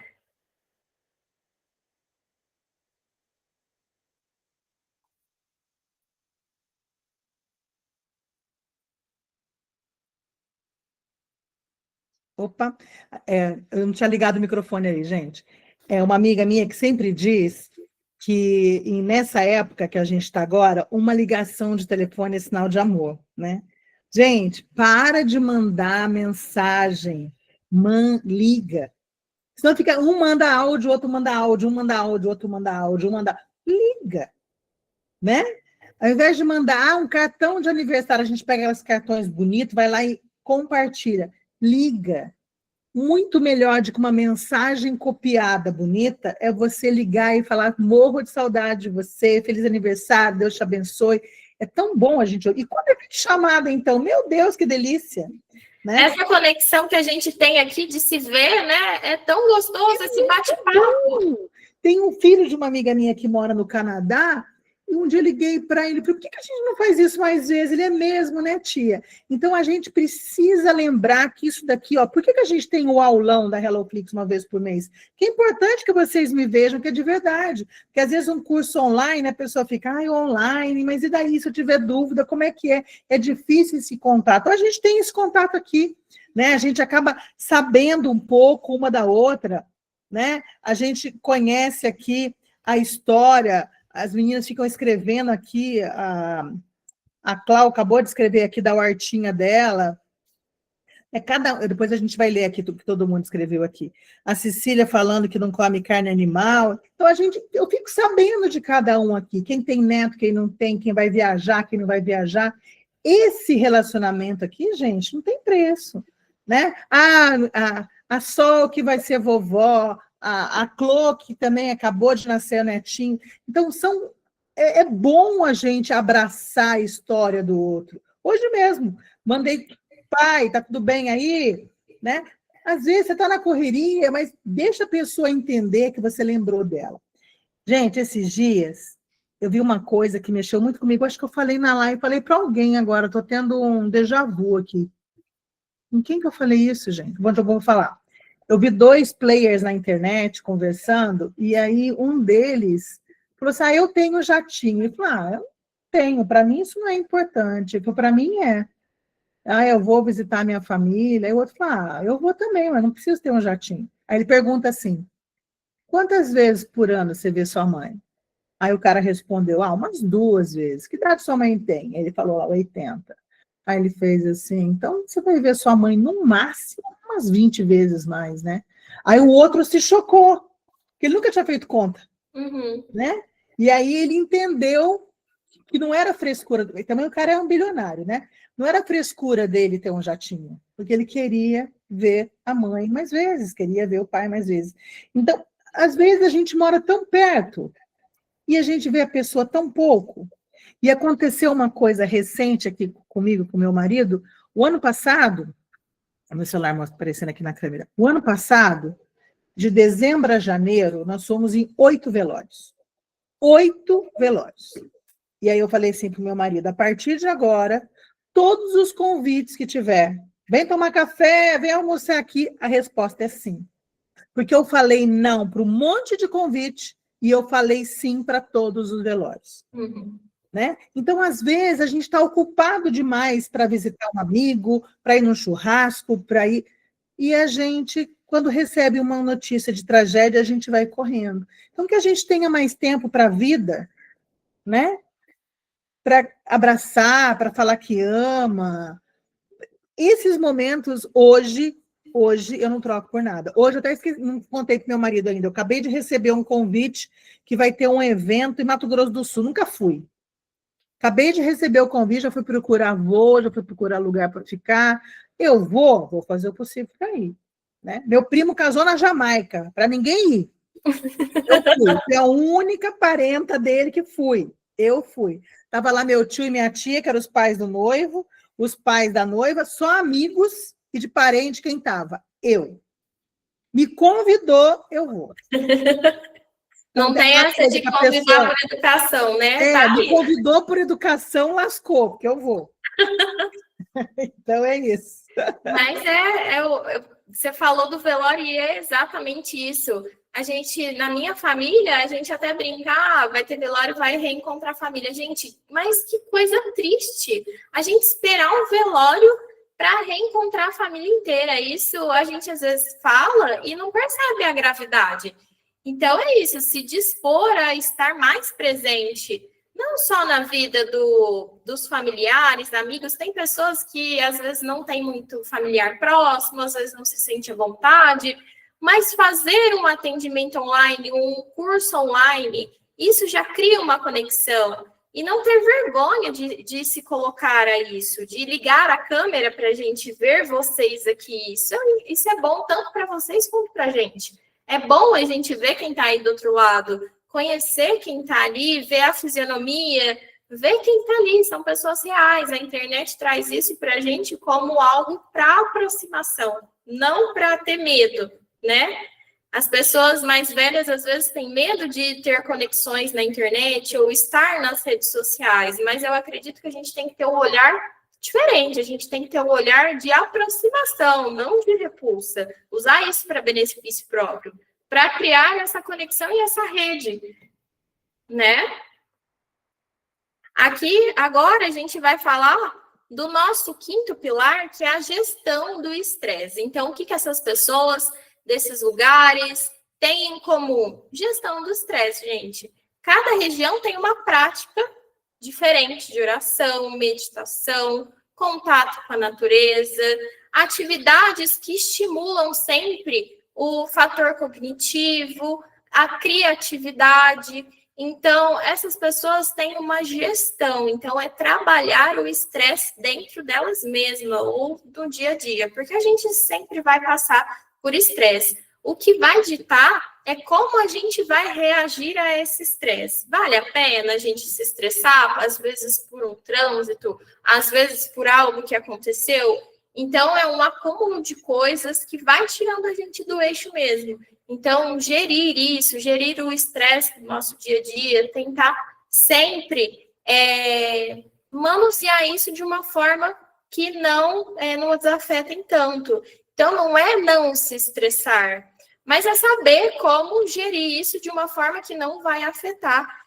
Opa, eu não tinha ligado o microfone aí, gente. É uma amiga minha que sempre diz que nessa época que a gente está agora, uma ligação de telefone é sinal de amor, né? Gente, para de mandar mensagem, liga. Senão fica, um manda áudio, outro manda áudio, um manda áudio, outro manda áudio, um manda... Liga, né? Ao invés de mandar um cartão de aniversário, a gente pega aqueles cartões bonitos, vai lá e compartilha. Liga. Muito melhor do que uma mensagem copiada bonita é você ligar e falar: morro de saudade de você, feliz aniversário, Deus te abençoe. É tão bom a gente. E quando é chamada, então, meu Deus, que delícia! Né? Essa conexão que a gente tem aqui de se ver, né? É tão gostoso esse bate-papo. Tem um filho de uma amiga minha que mora no Canadá, e um dia eu liguei para ele, por que a gente não faz isso mais vezes? Ele é mesmo, né, tia? Então a gente precisa lembrar que isso daqui, ó, por que a gente tem o aulão da HelloFlix uma vez por mês? Que é importante que vocês me vejam, que é de verdade. Porque às vezes um curso online, a pessoa fica, online, mas e daí se eu tiver dúvida, como é que é? É difícil esse contato. Então a gente tem esse contato aqui, né? A gente acaba sabendo um pouco uma da outra, né? A gente conhece aqui a história. As meninas ficam escrevendo aqui, a Clau acabou de escrever aqui da hortinha dela. Depois a gente vai ler aqui o que todo mundo escreveu aqui. A Cecília falando que não come carne animal. Então, eu fico sabendo de cada um aqui, quem tem neto, quem não tem, quem vai viajar, quem não vai viajar. Esse relacionamento aqui, gente, não tem preço. Né? A Sol, que vai ser vovó, a Clô, que também acabou de nascer o netinho. Então, é bom a gente abraçar a história do outro. Hoje mesmo, mandei, pai, tá tudo bem aí? Né? Às vezes você está na correria, mas deixa a pessoa entender que você lembrou dela. Gente, esses dias, eu vi uma coisa que mexeu muito comigo, acho que eu falei na live, falei para alguém agora, estou tendo um déjà vu aqui. Em quem que eu falei isso, gente? Bom, eu vou falar. Eu vi 2 players na internet conversando, e aí um deles falou assim, eu tenho jatinho. Ele falou, eu tenho, para mim isso não é importante. Para mim é. Eu vou visitar minha família. Aí o outro falou, eu vou também, mas não preciso ter um jatinho. Aí ele pergunta assim, quantas vezes por ano você vê sua mãe? Aí o cara respondeu, umas 2 vezes. Que idade sua mãe tem? Ele falou, 80. Aí ele fez assim, então você vai ver sua mãe no máximo umas 20 vezes mais, né? Aí o outro se chocou, porque ele nunca tinha feito conta, né? E aí ele entendeu que não era frescura, também o cara é um bilionário, né? Não era frescura dele ter um jatinho, porque ele queria ver a mãe mais vezes, queria ver o pai mais vezes. Então, às vezes a gente mora tão perto, e a gente vê a pessoa tão pouco. E aconteceu uma coisa recente aqui comigo, com meu marido, o ano passado, meu celular mostra aparecendo aqui na câmera, o ano passado, de dezembro a janeiro, nós fomos em 8 velórios. 8 velórios. E aí eu falei assim para o meu marido, a partir de agora, todos os convites que tiver, vem tomar café, vem almoçar aqui, a resposta é sim. Porque eu falei não para um monte de convite e eu falei sim para todos os velórios. Uhum. Né? Então, às vezes, a gente está ocupado demais para visitar um amigo, para ir num churrasco, para ir... E a gente, quando recebe uma notícia de tragédia, a gente vai correndo. Então, que a gente tenha mais tempo para a vida, né? Para abraçar, para falar que ama. Esses momentos, hoje eu não troco por nada. Hoje eu até esqueci, não contei para meu marido ainda. Eu acabei de receber um convite que vai ter um evento em Mato Grosso do Sul. Nunca fui. Acabei de receber o convite, já fui procurar voo, já fui procurar lugar para ficar. Eu vou fazer o possível para ir. Né? Meu primo casou na Jamaica, para ninguém ir. Eu fui. Fui a única parenta dele que fui. Eu fui. Estava lá meu tio e minha tia, que eram os pais do noivo, os pais da noiva, só amigos e de parente quem estava. Eu. Me convidou, eu vou. Não tem essa de convidar por educação, né? Tá, me convidou por educação, lascou, porque eu vou. Então é isso. Mas você falou do velório e é exatamente isso. A gente, na minha família, a gente até brinca, vai ter velório, vai reencontrar a família. Gente, mas que coisa triste. A gente esperar um velório para reencontrar a família inteira. Isso a gente às vezes fala e não percebe a gravidade. Então é isso, se dispor a estar mais presente, não só na vida dos familiares, amigos, tem pessoas que às vezes não tem muito familiar próximo, às vezes não se sente à vontade, mas fazer um atendimento online, um curso online, isso já cria uma conexão. E não ter vergonha de se colocar a isso, de ligar a câmera para a gente ver vocês aqui. Isso é bom tanto para vocês quanto para a gente. É bom a gente ver quem está aí do outro lado, conhecer quem está ali, ver a fisionomia, ver quem está ali. São pessoas reais. A internet traz isso para a gente como algo para aproximação, não para ter medo, né? As pessoas mais velhas, às vezes, têm medo de ter conexões na internet ou estar nas redes sociais, mas eu acredito que a gente tem que ter um olhar diferente, a gente tem que ter um olhar de aproximação, não de repulsa. Usar isso para benefício próprio, para criar essa conexão e essa rede, né? Aqui, agora, a gente vai falar do nosso quinto pilar, que é a gestão do estresse. Então, o que essas pessoas desses lugares têm em comum? Gestão do estresse, gente. Cada região tem uma prática diferente de oração, meditação, contato com a natureza, atividades que estimulam sempre o fator cognitivo, a criatividade. Então, essas pessoas têm uma gestão, então é trabalhar o estresse dentro delas mesmas ou do dia a dia, porque a gente sempre vai passar por estresse. O que vai ditar é como a gente vai reagir a esse estresse. Vale a pena a gente se estressar, às vezes por um trânsito, às vezes por algo que aconteceu? Então, é um acúmulo de coisas que vai tirando a gente do eixo mesmo. Então, gerir isso, gerir o estresse do nosso dia a dia, tentar sempre manusear isso de uma forma que não nos afetem tanto. Então, não é não se estressar, mas é saber como gerir isso de uma forma que não vai afetar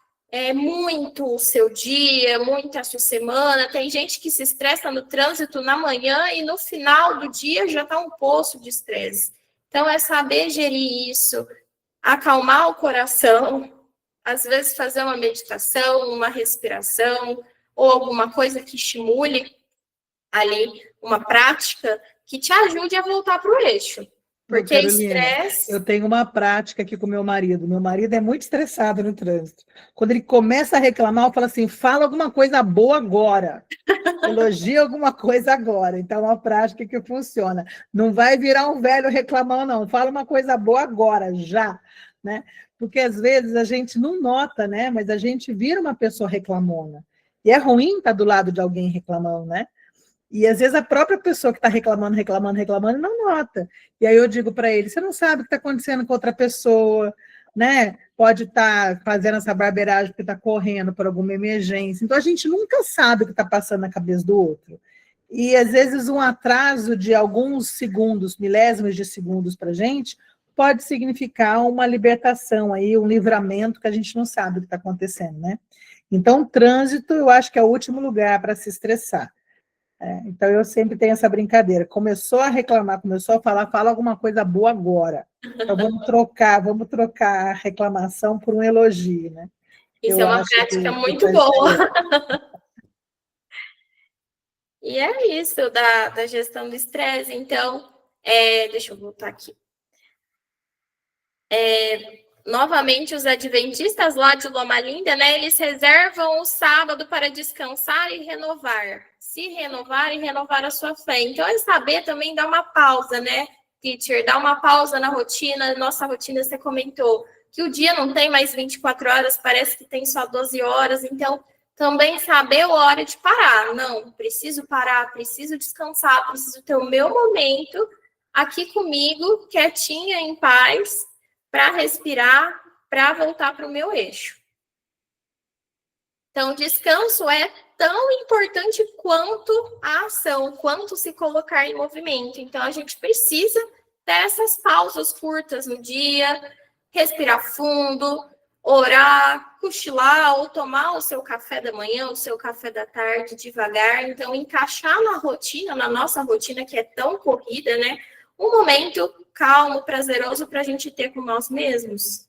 muito o seu dia, muito a sua semana. Tem gente que se estressa no trânsito na manhã e no final do dia já está um poço de estresse. Então, é saber gerir isso, acalmar o coração, às vezes fazer uma meditação, uma respiração, ou alguma coisa que estimule ali, uma prática que te ajude a voltar para o eixo. Porque estresse... Eu tenho uma prática aqui com meu marido. Meu marido é muito estressado no trânsito. Quando ele começa a reclamar, eu falo assim, fala alguma coisa boa agora. Elogia alguma coisa agora. Então, é uma prática que funciona. Não vai virar um velho reclamão, não. Fala uma coisa boa agora, já. Né? porque às vezes a gente não nota, né? Mas a gente vira uma pessoa reclamona. E é ruim estar do lado de alguém reclamando, né? E às vezes a própria pessoa que está reclamando, não nota. E aí eu digo para ele: você não sabe o que está acontecendo com outra pessoa, né? Pode estar fazendo essa barbeiragem porque está correndo por alguma emergência. Então a gente nunca sabe o que está passando na cabeça do outro. E às vezes um atraso de alguns segundos, milésimos de segundos para a gente, pode significar uma libertação aí, um livramento que a gente não sabe o que está acontecendo, né? Então, o trânsito, eu acho que é o último lugar para se estressar. Então, eu sempre tenho essa brincadeira. Começou a reclamar, começou a falar, fala alguma coisa boa agora. Então, vamos trocar a reclamação por um elogio, né? Isso Eu é uma acho prática que muito boa. E é isso da gestão do estresse. Então, deixa eu voltar aqui. Novamente, os adventistas lá de Loma Linda, né, eles reservam o sábado para descansar e renovar. Se renovar e renovar a sua fé. Então, é saber também dar uma pausa, né, teacher? Dar uma pausa na rotina. Nossa rotina, você comentou que o dia não tem mais 24 horas, parece que tem só 12 horas. Então, também saber a hora de parar. Não, preciso parar, preciso descansar, preciso ter o meu momento aqui comigo, quietinha, em paz, para respirar, para voltar para o meu eixo. Então, descanso é tão importante quanto a ação, quanto se colocar em movimento. Então, a gente precisa dessas pausas curtas no dia, respirar fundo, orar, cochilar ou tomar o seu café da manhã, o seu café da tarde devagar. Então, encaixar na rotina, na nossa rotina que é tão corrida, né? Um momento calmo, prazeroso para a gente ter com nós mesmos.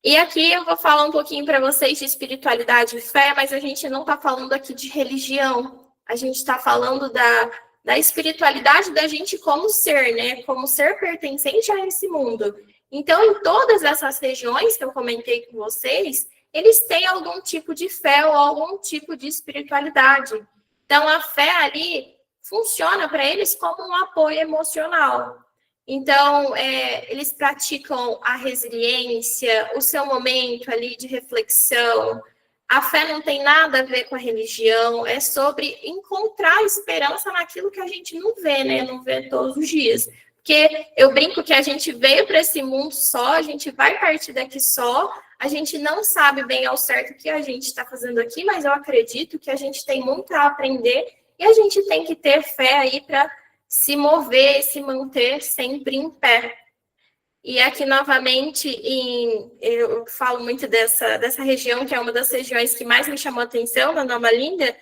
E aqui eu vou falar um pouquinho para vocês de espiritualidade e fé, mas a gente não está falando aqui de religião. A gente está falando da espiritualidade da gente como ser, né? Como ser pertencente a esse mundo. Então, em todas essas regiões que eu comentei com vocês, eles têm algum tipo de fé ou algum tipo de espiritualidade. Então, a fé ali funciona para eles como um apoio emocional. Então, eles praticam a resiliência, o seu momento ali de reflexão. A fé não tem nada a ver com a religião, é sobre encontrar esperança naquilo que a gente não vê, né? Não vê todos os dias. Porque eu brinco que a gente veio para esse mundo só, a gente vai partir daqui só, a gente não sabe bem ao certo o que a gente está fazendo aqui, mas eu acredito que a gente tem muito a aprender e a gente tem que ter fé aí para se mover e se manter sempre em pé. E aqui, novamente, eu falo muito dessa região, que é uma das regiões que mais me chamou a atenção, na Loma Linda.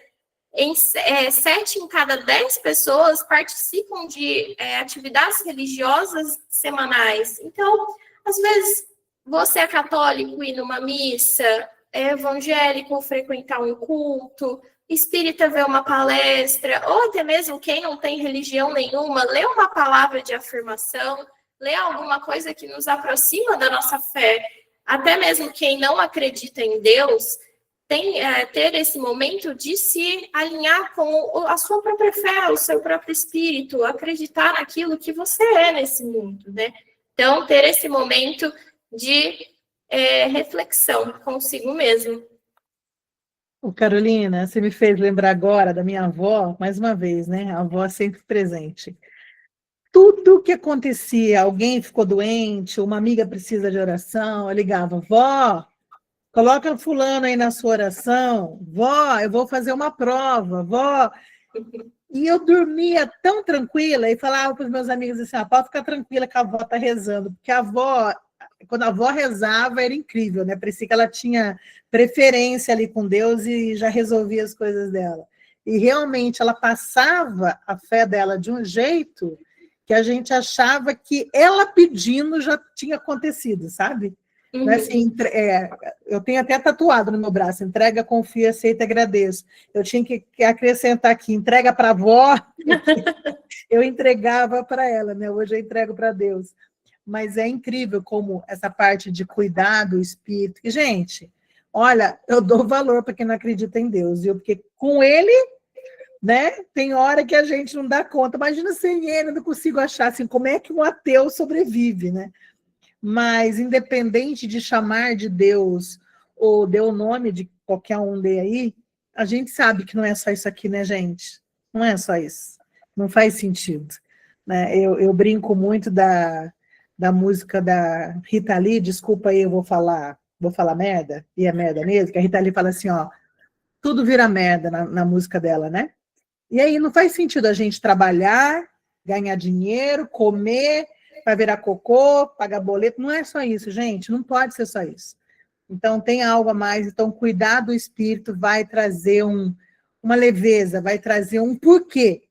7 em cada 10 pessoas participam de atividades religiosas semanais. Então, às vezes, você é católico, ir numa missa, é evangélico, frequentar um culto, espírita ver uma palestra, ou até mesmo quem não tem religião nenhuma, ler uma palavra de afirmação, ler alguma coisa que nos aproxima da nossa fé. Até mesmo quem não acredita em Deus, ter esse momento de se alinhar com a sua própria fé, o seu próprio espírito, acreditar naquilo que você é nesse mundo, né? Então, ter esse momento de reflexão consigo mesmo. Carolina, você me fez lembrar agora da minha avó, mais uma vez, né? A avó sempre presente. Tudo que acontecia, alguém ficou doente, uma amiga precisa de oração, eu ligava: vó, coloca fulano aí na sua oração, vó, eu vou fazer uma prova, vó. E eu dormia tão tranquila e falava para os meus amigos assim: pode ficar tranquila que a avó está rezando, porque a avó, quando a avó rezava, era incrível, né? Parecia que ela tinha preferência ali com Deus e já resolvia as coisas dela. E realmente ela passava a fé dela de um jeito que a gente achava que ela pedindo já tinha acontecido, sabe? Uhum. Assim, eu tenho até tatuado no meu braço: entrega, confia, aceita, agradeço. Eu tinha que acrescentar aqui: entrega para a avó, eu entregava para ela, né? Hoje eu entrego para Deus. Mas é incrível como essa parte de cuidar do espírito. E, gente, olha, eu dou valor para quem não acredita em Deus, viu? Porque com ele, né, tem hora que a gente não dá conta. Imagina sem ele, eu não consigo achar assim, como é que um ateu sobrevive, né? mas independente de chamar de Deus ou dê o nome de qualquer um de aí, a gente sabe que não é só isso aqui, né, gente? Não é só isso. Não faz sentido. Né? Eu brinco muito da música da Rita Lee, desculpa aí, eu vou falar merda, e é merda mesmo, que a Rita Lee fala assim, ó, tudo vira merda na música dela, né? E aí não faz sentido a gente trabalhar, ganhar dinheiro, comer, para virar cocô, pagar boleto, não é só isso, gente, não pode ser só isso. Então, tem algo a mais. Então, cuidar do espírito vai trazer uma leveza, vai trazer um porquê.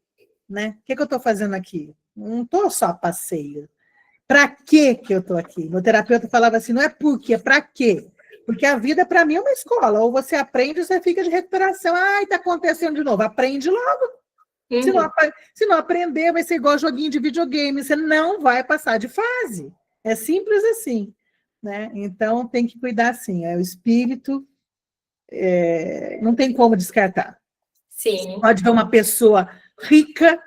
Né? O que eu estou fazendo aqui? Não estou só a passeio. Para que eu estou aqui? Meu terapeuta falava assim, não é por quê, é para quê? Porque a vida, para mim, é uma escola. Ou você aprende ou você fica de recuperação. Ai, está acontecendo de novo. Aprende logo. Se não aprender, vai ser igual joguinho de videogame. Você não vai passar de fase. É simples assim. Né? Então, tem que cuidar, sim. O espírito não tem como descartar. Sim. Pode ver uma pessoa rica,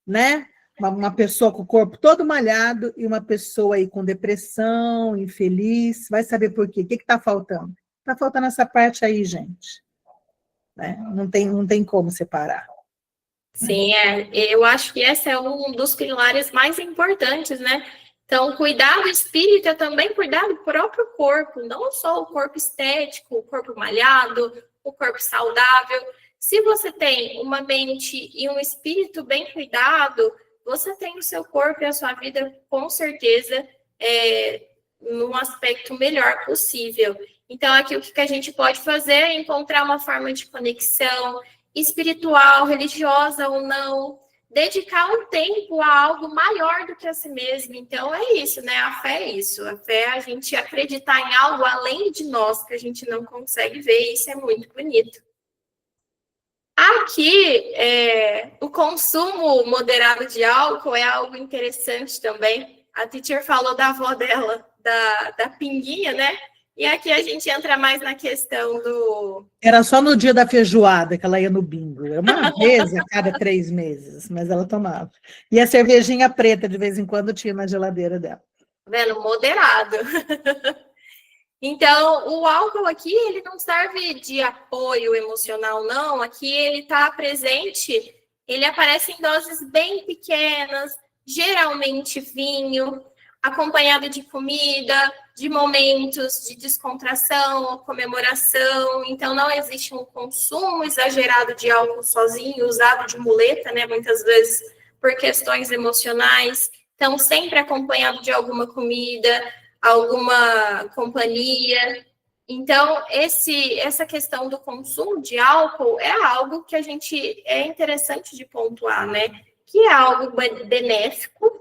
né? Uma pessoa com o corpo todo malhado e uma pessoa aí com depressão, infeliz. Vai saber por quê? O que está faltando? Está faltando essa parte aí, gente. Né? Não tem como separar. Sim, eu acho que esse é um dos pilares mais importantes, né? Então, cuidar do espírito é também cuidar do próprio corpo, não só o corpo estético, o corpo malhado, o corpo saudável. Se você tem uma mente e um espírito bem cuidado, você tem o seu corpo e a sua vida, com certeza, num aspecto melhor possível. Então, aqui o que a gente pode fazer é encontrar uma forma de conexão espiritual, religiosa ou não, dedicar um tempo a algo maior do que a si mesmo. Então, é isso, né? A fé é isso. A fé é a gente acreditar em algo além de nós, que a gente não consegue ver, e isso é muito bonito. Aqui, o consumo moderado de álcool é algo interessante também. A teacher falou da avó dela, da pinguinha, né? E aqui a gente entra mais na questão do... Era só no dia da feijoada que ela ia no bingo. Era uma vez a cada 3 meses, mas ela tomava. E a cervejinha preta, de vez em quando, tinha na geladeira dela. Vendo? Moderado. Então, o álcool aqui, ele não serve de apoio emocional, não. Aqui ele está presente, ele aparece em doses bem pequenas, geralmente vinho, acompanhado de comida, de momentos de descontração ou comemoração. Então, não existe um consumo exagerado de álcool sozinho, usado de muleta, né? Muitas vezes por questões emocionais. Então, sempre acompanhado de alguma comida, alguma companhia. Então, essa questão do consumo de álcool é algo que é interessante de pontuar, né? Que é algo benéfico,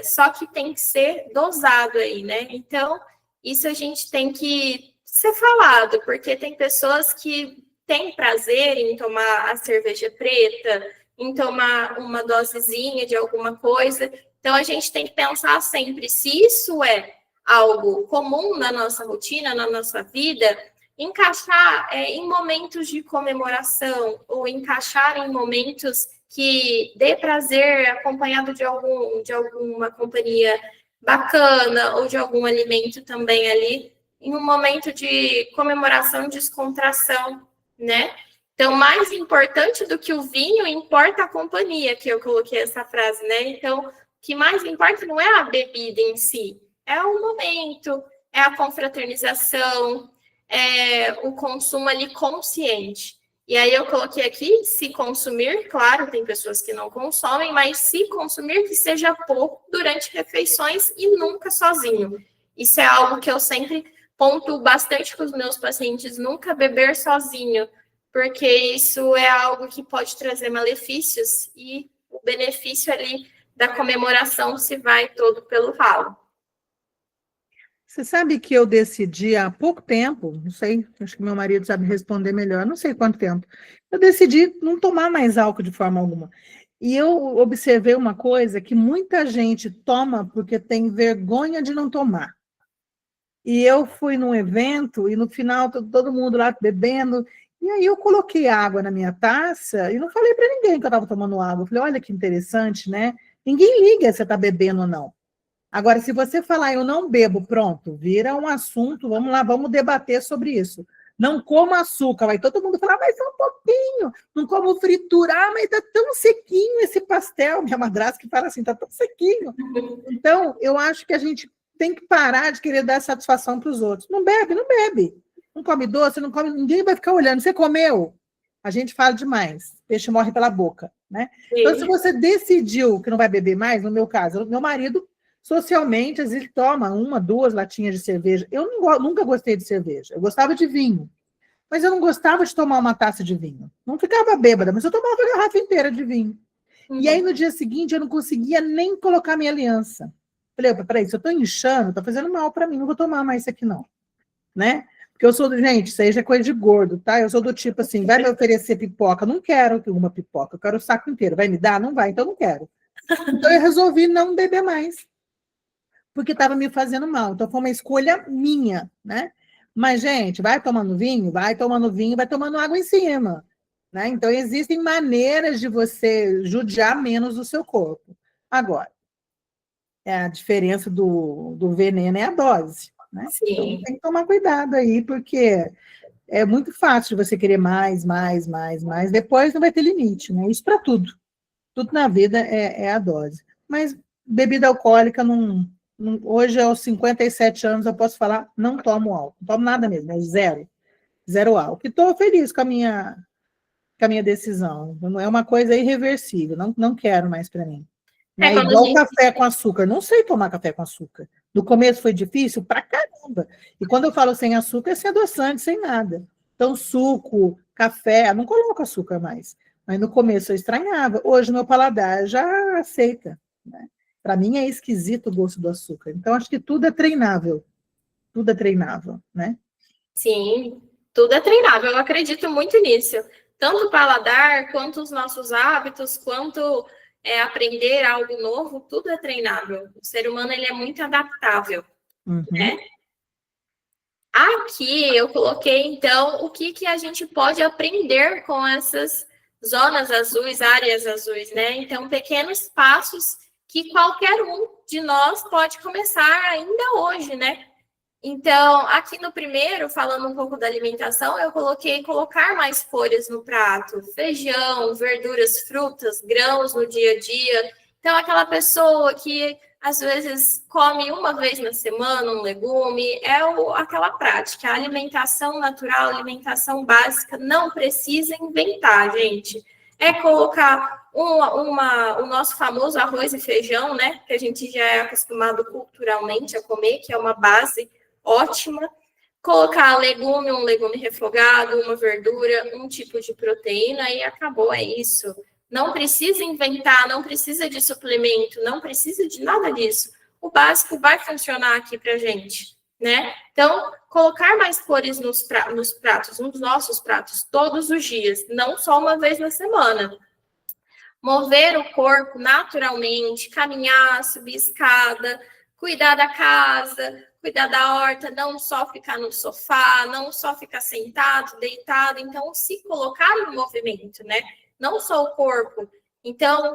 só que tem que ser dosado aí, né? Então, isso a gente tem que ser falado, porque tem pessoas que têm prazer em tomar a cerveja preta, em tomar uma dosezinha de alguma coisa. Então, a gente tem que pensar sempre, se isso é algo comum na nossa rotina, na nossa vida, encaixar em momentos de comemoração, ou encaixar em momentos que dê prazer, acompanhado de alguma companhia bacana, ou de algum alimento também ali, em um momento de comemoração, descontração, né? Então, mais importante do que o vinho, importa a companhia, que eu coloquei essa frase, né? Então, o que mais importa não é a bebida em si, é o momento, é a confraternização, é o consumo ali consciente. E aí eu coloquei aqui, se consumir, claro, tem pessoas que não consomem, mas se consumir, que seja pouco durante refeições e nunca sozinho. Isso é algo que eu sempre pontuo bastante com os meus pacientes, nunca beber sozinho, porque isso é algo que pode trazer malefícios e o benefício ali da comemoração se vai todo pelo ralo. Você sabe que eu decidi há pouco tempo, não sei, acho que meu marido sabe responder melhor, não sei quanto tempo, eu decidi não tomar mais álcool de forma alguma. E eu observei uma coisa que muita gente toma porque tem vergonha de não tomar. E eu fui num evento e no final todo mundo lá bebendo, e aí eu coloquei água na minha taça e não falei para ninguém que eu estava tomando água. Eu falei, olha que interessante, né? Ninguém liga se você está bebendo ou não. Agora, se você falar, eu não bebo, pronto, vira um assunto, vamos lá, vamos debater sobre isso. Não como açúcar, vai todo mundo falar, mas só um pouquinho, não como fritura, mas tá tão sequinho esse pastel, minha madrasta que fala assim, tá tão sequinho. Então, eu acho que a gente tem que parar de querer dar satisfação para os outros. Não bebe, não bebe. Não come doce, não come, ninguém vai ficar olhando. Você comeu? A gente fala demais. Peixe morre pela boca, né? Então, se você decidiu que não vai beber mais, no meu caso, meu marido, socialmente, às vezes toma 1, 2 latinhas de cerveja. Eu nunca gostei de cerveja. Eu gostava de vinho. Mas eu não gostava de tomar uma taça de vinho. Não ficava bêbada, mas eu tomava a garrafa inteira de vinho. E aí, no dia seguinte, eu não conseguia nem colocar minha aliança. Falei, peraí, se eu estou inchando, está fazendo mal para mim, não vou tomar mais isso aqui, não. Né? Porque eu sou do... Gente, isso aí já é coisa de gordo, tá? Eu sou do tipo assim, vai me oferecer pipoca? Não quero uma pipoca, eu quero o saco inteiro. Vai me dar? Não vai, então não quero. Então eu resolvi não beber mais, porque estava me fazendo mal. Então foi uma escolha minha, né? Mas, gente, vai tomando vinho, vai tomando água em cima. Né? Então, existem maneiras de você judiar menos o seu corpo. Agora, a diferença do veneno é a dose. Né? Então, tem que tomar cuidado aí, porque é muito fácil de você querer mais. Depois não vai ter limite. Né? Isso para tudo. Tudo na vida é a dose. Mas bebida alcoólica, hoje, aos 57 anos, eu posso falar, não tomo álcool. Não tomo nada mesmo, é zero álcool. E estou feliz com a minha decisão. Não é uma coisa irreversível, não quero mais para mim. Né? Igual café com açúcar. Não sei tomar café com açúcar. No começo foi difícil pra caramba. E quando eu falo sem açúcar, é sem adoçante, sem nada. Então, suco, café, não coloco açúcar mais. Mas no começo eu estranhava. Hoje, meu paladar já aceita. Né? Para mim é esquisito o gosto do açúcar. Então, acho que tudo é treinável. Tudo é treinável, né? Sim, tudo é treinável. Eu acredito muito nisso. Tanto o paladar, quanto os nossos hábitos, quanto aprender algo novo, tudo é treinável. O ser humano ele é muito adaptável. Né? Aqui eu coloquei, então, o que a gente pode aprender com essas zonas azuis, áreas azuis, né? Então, pequenos passos que qualquer um de nós pode começar ainda hoje, né? Então, aqui no primeiro, falando um pouco da alimentação, eu coloquei colocar mais folhas no prato, feijão, verduras, frutas, grãos no dia a dia. Então, aquela pessoa que às vezes come uma vez na semana um legume, aquela prática, a alimentação natural, alimentação básica, não precisa inventar, gente. É colocar o nosso famoso arroz e feijão, né? Que a gente já é acostumado culturalmente a comer, que é uma base ótima. Colocar legume, um legume refogado, uma verdura, um tipo de proteína e acabou, é isso. Não precisa inventar, não precisa de suplemento, não precisa de nada disso. O básico vai funcionar aqui pra gente, né? Então, colocar mais cores nos pratos, nos nossos pratos, todos os dias, não só uma vez na semana. Mover o corpo naturalmente, caminhar, subir escada, cuidar da casa, cuidar da horta, não só ficar no sofá, não só ficar sentado, deitado. Então, se colocar em movimento, né? Não só o corpo. Então,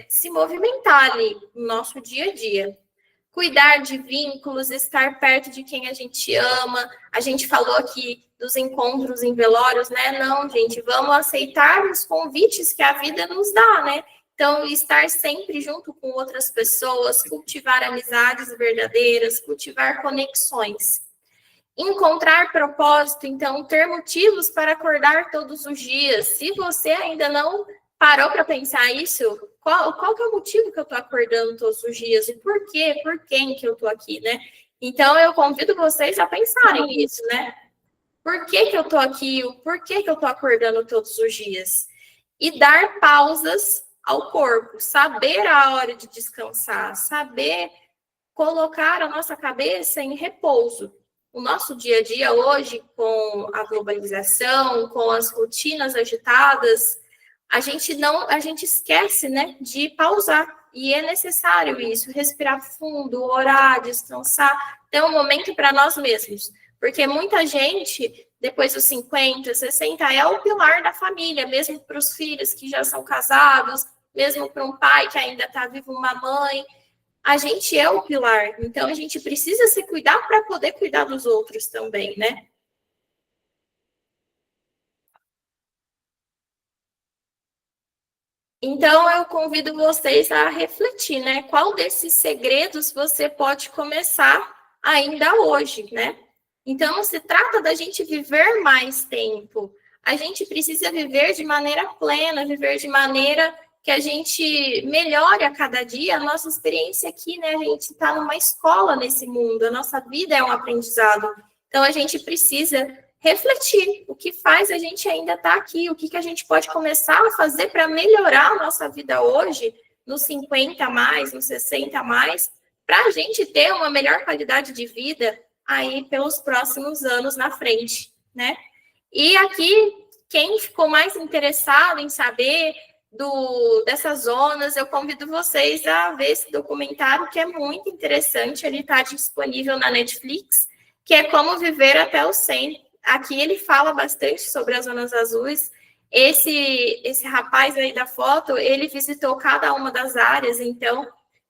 se movimentar ali no nosso dia a dia. Cuidar de vínculos, estar perto de quem a gente ama. A gente falou aqui dos encontros em velórios, né? Não, gente, vamos aceitar os convites que a vida nos dá, né? Então, estar sempre junto com outras pessoas, cultivar amizades verdadeiras, cultivar conexões. Encontrar propósito, então, ter motivos para acordar todos os dias. Se você ainda não parou para pensar isso, qual que é o motivo que eu estou acordando todos os dias? E por quê? Por quem que eu estou aqui, né? Então, eu convido vocês a pensarem nisso, né? Por que que eu estou aqui? Por que que eu estou acordando todos os dias? E dar pausas ao corpo, saber a hora de descansar, saber colocar a nossa cabeça em repouso. O nosso dia a dia hoje, com a globalização, com as rotinas agitadas, a gente esquece, né, de pausar. E é necessário isso, respirar fundo, orar, descansar, ter um momento para nós mesmos. Porque muita gente, depois dos 50, 60, é o pilar da família, mesmo para os filhos que já são casados, mesmo para um pai que ainda está vivo, uma mãe. a gente é o pilar. Então, a gente precisa se cuidar para poder cuidar dos outros também, né? Então, eu convido vocês a refletir, né? Qual desses segredos você pode começar ainda hoje, né? Então, não se trata da gente viver mais tempo. A gente precisa viver de maneira plena, viver de maneira que a gente melhore a cada dia a nossa experiência aqui, né? A gente está numa escola nesse mundo, a nossa vida é um aprendizado. Então, a gente precisa refletir o que faz a gente ainda estar aqui, o que a gente pode começar a fazer para melhorar a nossa vida hoje, nos 50 a mais, nos 60 a mais, para a gente ter uma melhor qualidade de vida aí pelos próximos anos na frente, né? E aqui, quem ficou mais interessado em saber dessas zonas, eu convido vocês a ver esse documentário, que é muito interessante, ele está disponível na Netflix, que é Como Viver até os 100. Aqui ele fala bastante sobre as zonas azuis. Esse rapaz aí da foto, ele visitou cada uma das áreas, então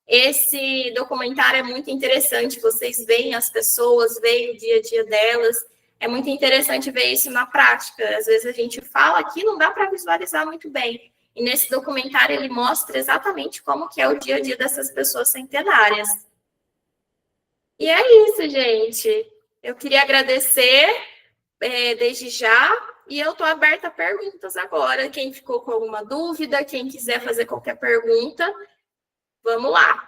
esse documentário é muito interessante. Vocês veem as pessoas, veem o dia a dia delas. É muito interessante ver isso na prática. Às vezes a gente fala aqui, não dá para visualizar muito bem. E nesse documentário ele mostra exatamente como que é o dia a dia dessas pessoas centenárias. E é isso, gente. Eu queria agradecer desde já, e eu estou aberta a perguntas agora. Quem ficou com alguma dúvida, quem quiser fazer qualquer pergunta, vamos lá.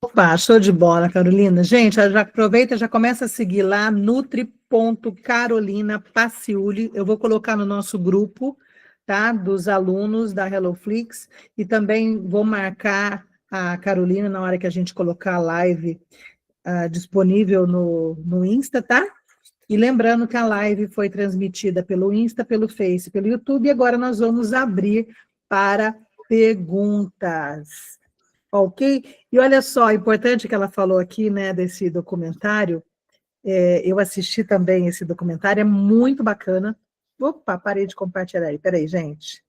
Opa, show de bola, Carolina. Gente, já aproveita, já começa a seguir lá, nutri.carolina Paciuli. Eu vou colocar no nosso grupo, tá, dos alunos da HelloFlix, e também vou marcar a Carolina na hora que a gente colocar a live disponível no Insta, tá? E lembrando que a live foi transmitida pelo Insta, pelo Face, pelo YouTube, e agora nós vamos abrir para perguntas, ok? E olha só, importante que ela falou aqui, né, desse documentário, eu assisti também esse documentário, é muito bacana. Opa, parei de compartilhar aí, peraí, gente.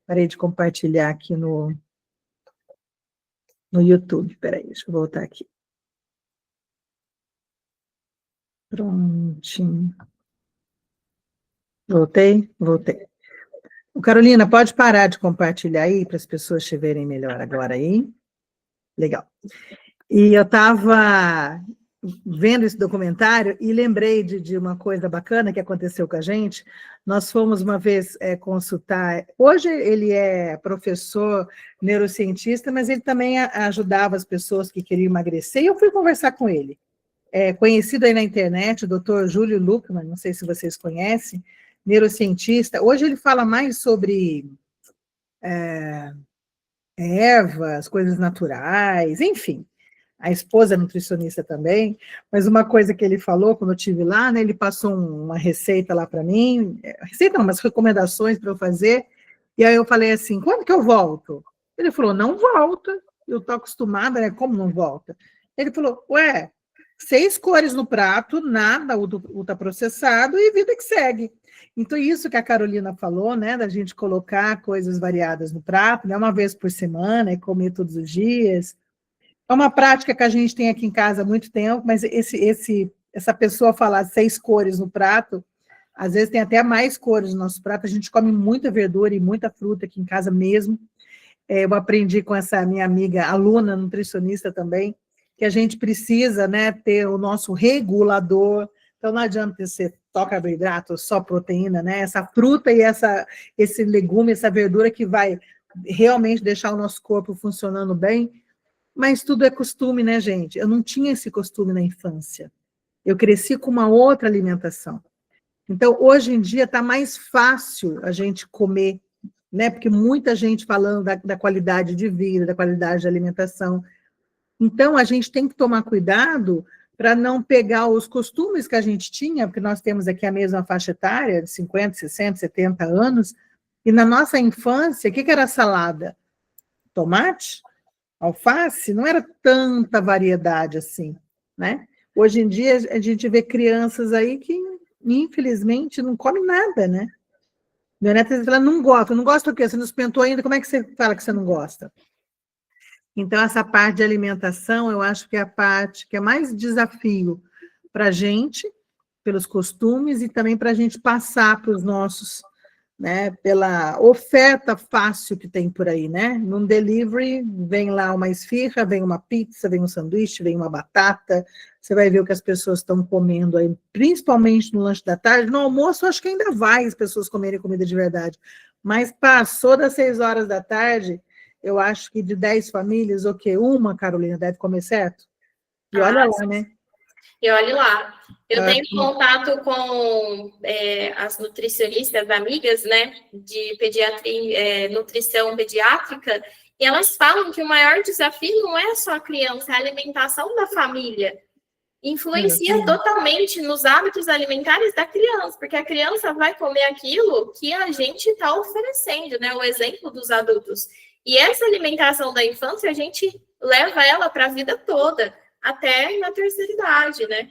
Parei de compartilhar aqui no YouTube, peraí, deixa eu voltar aqui. Prontinho. Voltei. Carolina, pode parar de compartilhar aí para as pessoas te verem melhor agora aí. Legal. E eu estava vendo esse documentário e lembrei de uma coisa bacana que aconteceu com a gente. Nós fomos uma vez consultar. Hoje ele é professor neurocientista, mas ele também ajudava as pessoas que queriam emagrecer, e eu fui conversar com ele. Conhecido aí na internet, o Dr. Júlio Luckmann, não sei se vocês conhecem, neurocientista. Hoje ele fala mais sobre ervas, coisas naturais, enfim. A esposa é nutricionista também, mas uma coisa que ele falou quando eu estive lá, né, ele passou uma receita lá para mim, receita não, mas recomendações para eu fazer, e aí eu falei assim, quando que eu volto? Ele falou, não volta, eu estou acostumada, né, como não volta? Ele falou, 6 cores no prato, nada ultraprocessado e vida que segue. Então, isso que a Carolina falou, né, da gente colocar coisas variadas no prato, né, uma vez por semana, e comer todos os dias. É uma prática que a gente tem aqui em casa há muito tempo, mas essa pessoa falar 6 cores no prato, às vezes tem até mais cores no nosso prato, a gente come muita verdura e muita fruta aqui em casa mesmo. Eu aprendi com essa minha amiga, aluna nutricionista também, que a gente precisa, né, ter o nosso regulador. Então, não adianta ter só carboidrato, só proteína, né? Essa fruta e esse legume, essa verdura que vai realmente deixar o nosso corpo funcionando bem, mas tudo é costume, né, gente? Eu não tinha esse costume na infância. Eu cresci com uma outra alimentação. Então, hoje em dia, está mais fácil a gente comer, né? Porque muita gente falando da qualidade de vida, da qualidade de alimentação. Então, a gente tem que tomar cuidado para não pegar os costumes que a gente tinha, porque nós temos aqui a mesma faixa etária, de 50, 60, 70 anos, e na nossa infância, o que era salada? Tomate? Alface? Não era tanta variedade assim, né? Hoje em dia, a gente vê crianças aí que, infelizmente, não comem nada, né? Minha neta fala, não gosta o quê? Você não experimentou ainda? Como é que você fala que você não gosta? Então, essa parte de alimentação, eu acho que é a parte que é mais desafio para a gente, pelos costumes, e também para a gente passar para os nossos, né, pela oferta fácil que tem por aí, né? Num delivery, vem lá uma esfirra, vem uma pizza, vem um sanduíche, vem uma batata, você vai ver o que as pessoas estão comendo aí, principalmente no lanche da tarde. No almoço, acho que ainda vai as pessoas comerem comida de verdade, mas passou das 6 horas da tarde, eu acho que de 10 famílias, o quê? Uma, Carolina, deve comer certo? E olha Ah, lá, né? e olhe lá, eu Ah, tenho contato com as nutricionistas amigas, né, de pediatria, nutrição pediátrica, e elas falam que o maior desafio não é só a criança, é a alimentação da família. Influencia exatamente. totalmente nos hábitos alimentares da criança, porque a criança vai comer aquilo que a gente está oferecendo, né, o exemplo dos adultos. E essa alimentação da infância, a gente leva ela para a vida toda, até na terceira idade, né?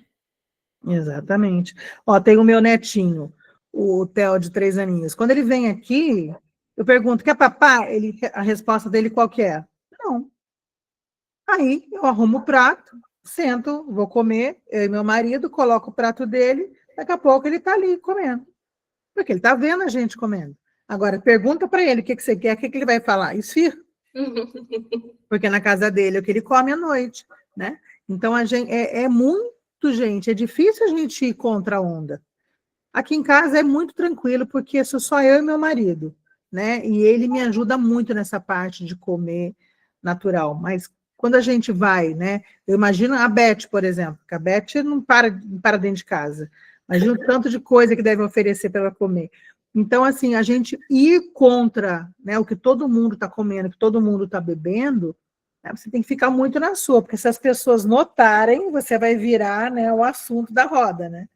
Exatamente. Ó, tem o meu netinho, o Theo, de 3 aninhos. Quando ele vem aqui, eu pergunto, quer papá? A resposta dele qual que é? Não. Aí eu arrumo o prato, sento, vou comer, eu e meu marido, coloco o prato dele, daqui a pouco ele está ali comendo. Porque ele está vendo a gente comendo. Agora, pergunta para ele o que você quer, o que ele vai falar? Esfirra, porque na casa dele é o que ele come à noite, né? Então, a gente, é muito, gente, é difícil a gente ir contra a onda. Aqui em casa é muito tranquilo, porque sou só eu e meu marido, né? E ele me ajuda muito nessa parte de comer natural. Mas quando a gente vai, né? Eu imagino a Beth, por exemplo, que a Beth não para dentro de casa. Imagina o tanto de coisa que deve oferecer para ela comer. Então, assim, a gente ir contra, né, o que todo mundo está comendo, o que todo mundo está bebendo, né, você tem que ficar muito na sua, porque se as pessoas notarem, você vai virar, né, o assunto da roda, né?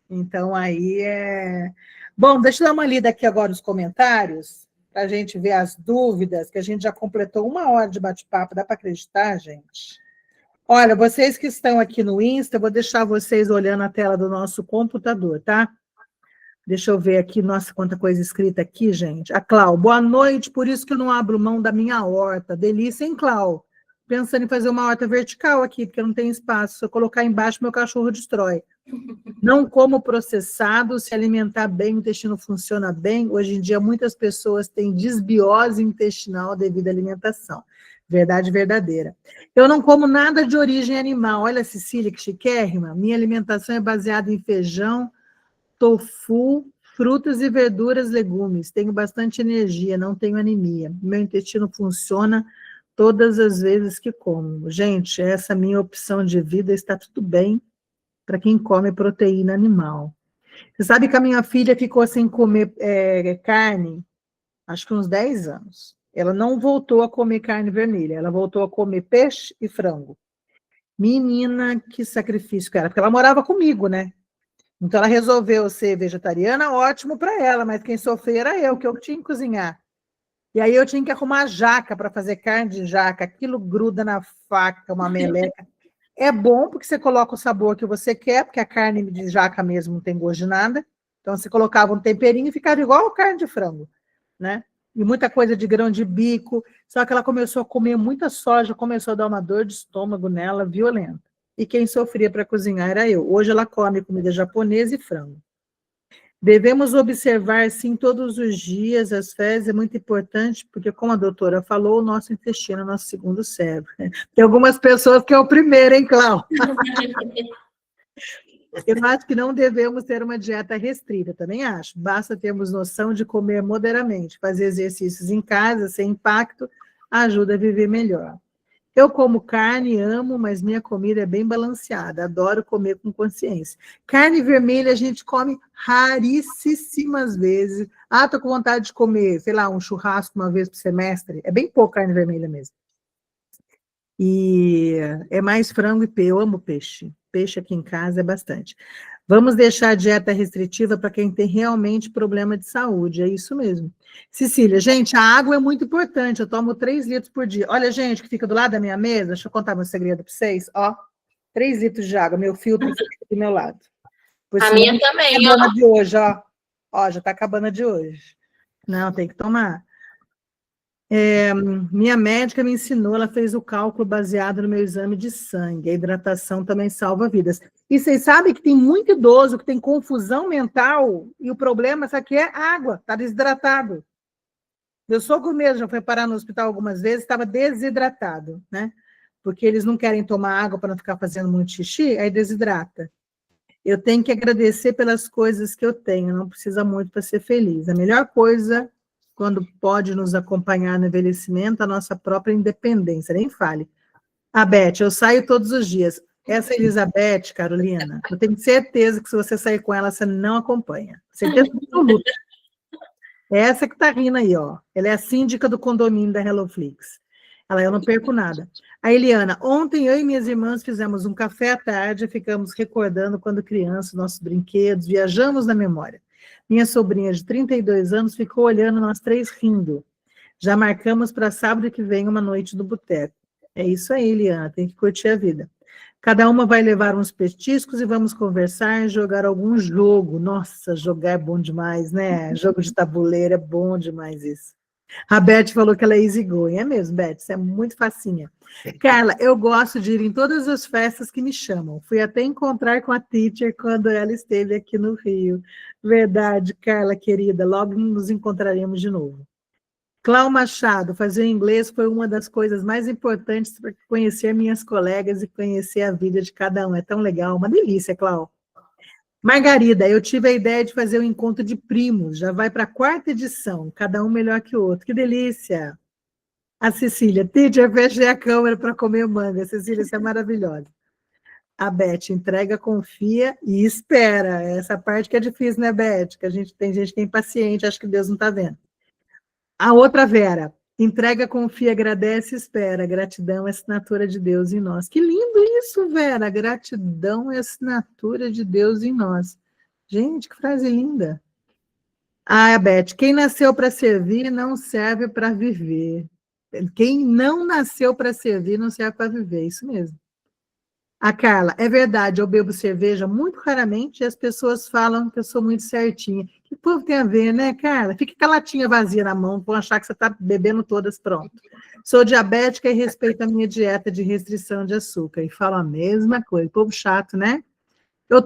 Então, aí é. Bom, deixa eu dar uma lida aqui agora nos comentários, para a gente ver as dúvidas, que a gente já completou 1 hora de bate-papo, dá para acreditar, gente? Olha, vocês que estão aqui no Insta, eu vou deixar vocês olhando a tela do nosso computador, tá? Deixa eu ver aqui, nossa, quanta coisa escrita aqui, gente. A Clau, boa noite, por isso que eu não abro mão da minha horta. Delícia, hein, Clau? Pensando em fazer uma horta vertical aqui, porque não tem espaço. Se eu colocar embaixo, meu cachorro destrói. Não como processado, se alimentar bem, o intestino funciona bem. Hoje em dia, muitas pessoas têm desbiose intestinal devido à alimentação. Verdade verdadeira. Eu não como nada de origem animal. Olha, Cecília, que chiquérrima. Minha alimentação é baseada em feijão, tofu, frutas e verduras, legumes. Tenho bastante energia, não tenho anemia. Meu intestino funciona todas as vezes que como. Gente, essa minha opção de vida está tudo bem para quem come proteína animal. Você sabe que a minha filha ficou sem comer carne, acho que uns 10 anos. Ela não voltou a comer carne vermelha, ela voltou a comer peixe e frango. Menina, que sacrifício que era, porque ela morava comigo, né? Então ela resolveu ser vegetariana, ótimo para ela, mas quem sofria era eu, que eu tinha que cozinhar. E aí eu tinha que arrumar jaca para fazer carne de jaca, aquilo gruda na faca, uma meleca. É bom porque você coloca o sabor que você quer, porque a carne de jaca mesmo não tem gosto de nada. Então você colocava um temperinho e ficava igual a carne de frango, né? E muita coisa de grão de bico. Só que ela começou a comer muita soja, começou a dar uma dor de estômago nela violenta. E quem sofria para cozinhar era eu. Hoje ela come comida japonesa e frango. Devemos observar, sim, todos os dias as fezes, é muito importante, porque, como a doutora falou, o nosso intestino é o nosso segundo cérebro. Tem algumas pessoas que é o primeiro, hein, Cláudia? Eu acho que não devemos ter uma dieta restrita, também acho. Basta termos noção de comer moderadamente, fazer exercícios em casa, sem impacto, ajuda a viver melhor. Eu como carne, amo, mas minha comida é bem balanceada. Adoro comer com consciência. Carne vermelha a gente come raríssimas vezes. Ah, tô com vontade de comer, sei lá, um churrasco uma vez por semestre. É bem pouco carne vermelha mesmo. E é mais frango e peixe. Eu amo peixe. Peixe aqui em casa é bastante. Vamos deixar a dieta restritiva para quem tem realmente problema de saúde. É isso mesmo. Cecília, gente, a água é muito importante. Eu tomo 3 litros por dia. Olha, gente, que fica do lado da minha mesa. Deixa eu contar meu segredo para vocês. Ó, 3 litros de água. Meu filtro fica aqui do meu lado. Por A sinal, minha também, ó. acabando de hoje, ó. Ó, já está acabando a de hoje. Não, tem que tomar. Minha médica me ensinou, ela fez o cálculo baseado no meu exame de sangue. A hidratação também salva vidas. E vocês sabem que tem muito idoso que tem confusão mental e o problema, sabe que é água, está desidratado. Meu sogro mesmo já foi parar no hospital algumas vezes, estava desidratado, né? Porque eles não querem tomar água para não ficar fazendo muito xixi, aí desidrata. Eu tenho que agradecer pelas coisas que eu tenho, não precisa muito para ser feliz. A melhor coisa, quando pode nos acompanhar no envelhecimento, a nossa própria independência, nem fale. A Beth, eu saio todos os dias. Essa Elizabeth, Carolina, eu tenho certeza que se você sair com ela, você não acompanha. Certeza absoluta. Essa que tá rindo aí, ó. Ela é a síndica do condomínio da HelloFlix. Ela, eu não perco nada. A Eliana, ontem eu e minhas irmãs fizemos um café à tarde, ficamos recordando quando criança, nossos brinquedos, viajamos na memória. Minha sobrinha de 32 anos ficou olhando nós três rindo. Já marcamos para sábado que vem uma noite do boteco. É isso aí, Eliana, tem que curtir a vida. Cada uma vai levar uns petiscos e vamos conversar e jogar algum jogo. Nossa, jogar é bom demais, né? Jogo de tabuleiro é bom demais isso. A Beth falou que ela é easygoing. É mesmo, Beth, você é muito facinha. Carla, eu gosto de ir em todas as festas que me chamam. Fui até encontrar com a teacher quando ela esteve aqui no Rio. Verdade, Carla, querida, logo nos encontraremos de novo. Cláudio Machado, fazer inglês foi uma das coisas mais importantes para conhecer minhas colegas e conhecer a vida de cada um. É tão legal, uma delícia, Cláudio. Margarida, eu tive a ideia de fazer um encontro de primos, já vai para a 4ª edição, cada um melhor que o outro. Que delícia! A Cecília, teacher, fechei a câmera para comer manga. Cecília, isso é maravilhosa. A Beth, entrega, confia e espera. Essa parte que é difícil, né, Beth? Que tem gente que é impaciente, acha que Deus não está vendo. A outra Vera, entrega, confia, agradece e espera. Gratidão é assinatura de Deus em nós. Que lindo isso, Vera. Gratidão é assinatura de Deus em nós. Gente, que frase linda. Ah, Beth, quem nasceu para servir não serve para viver. Quem não nasceu para servir não serve para viver, isso mesmo. A Carla, é verdade, eu bebo cerveja muito raramente e as pessoas falam que eu sou muito certinha. Que povo tem a ver, né, Carla? Fica com a latinha vazia na mão, vão achar que você está bebendo todas, pronto. Sou diabética e respeito a minha dieta de restrição de açúcar. E falo a mesma coisa, povo chato, né? Eu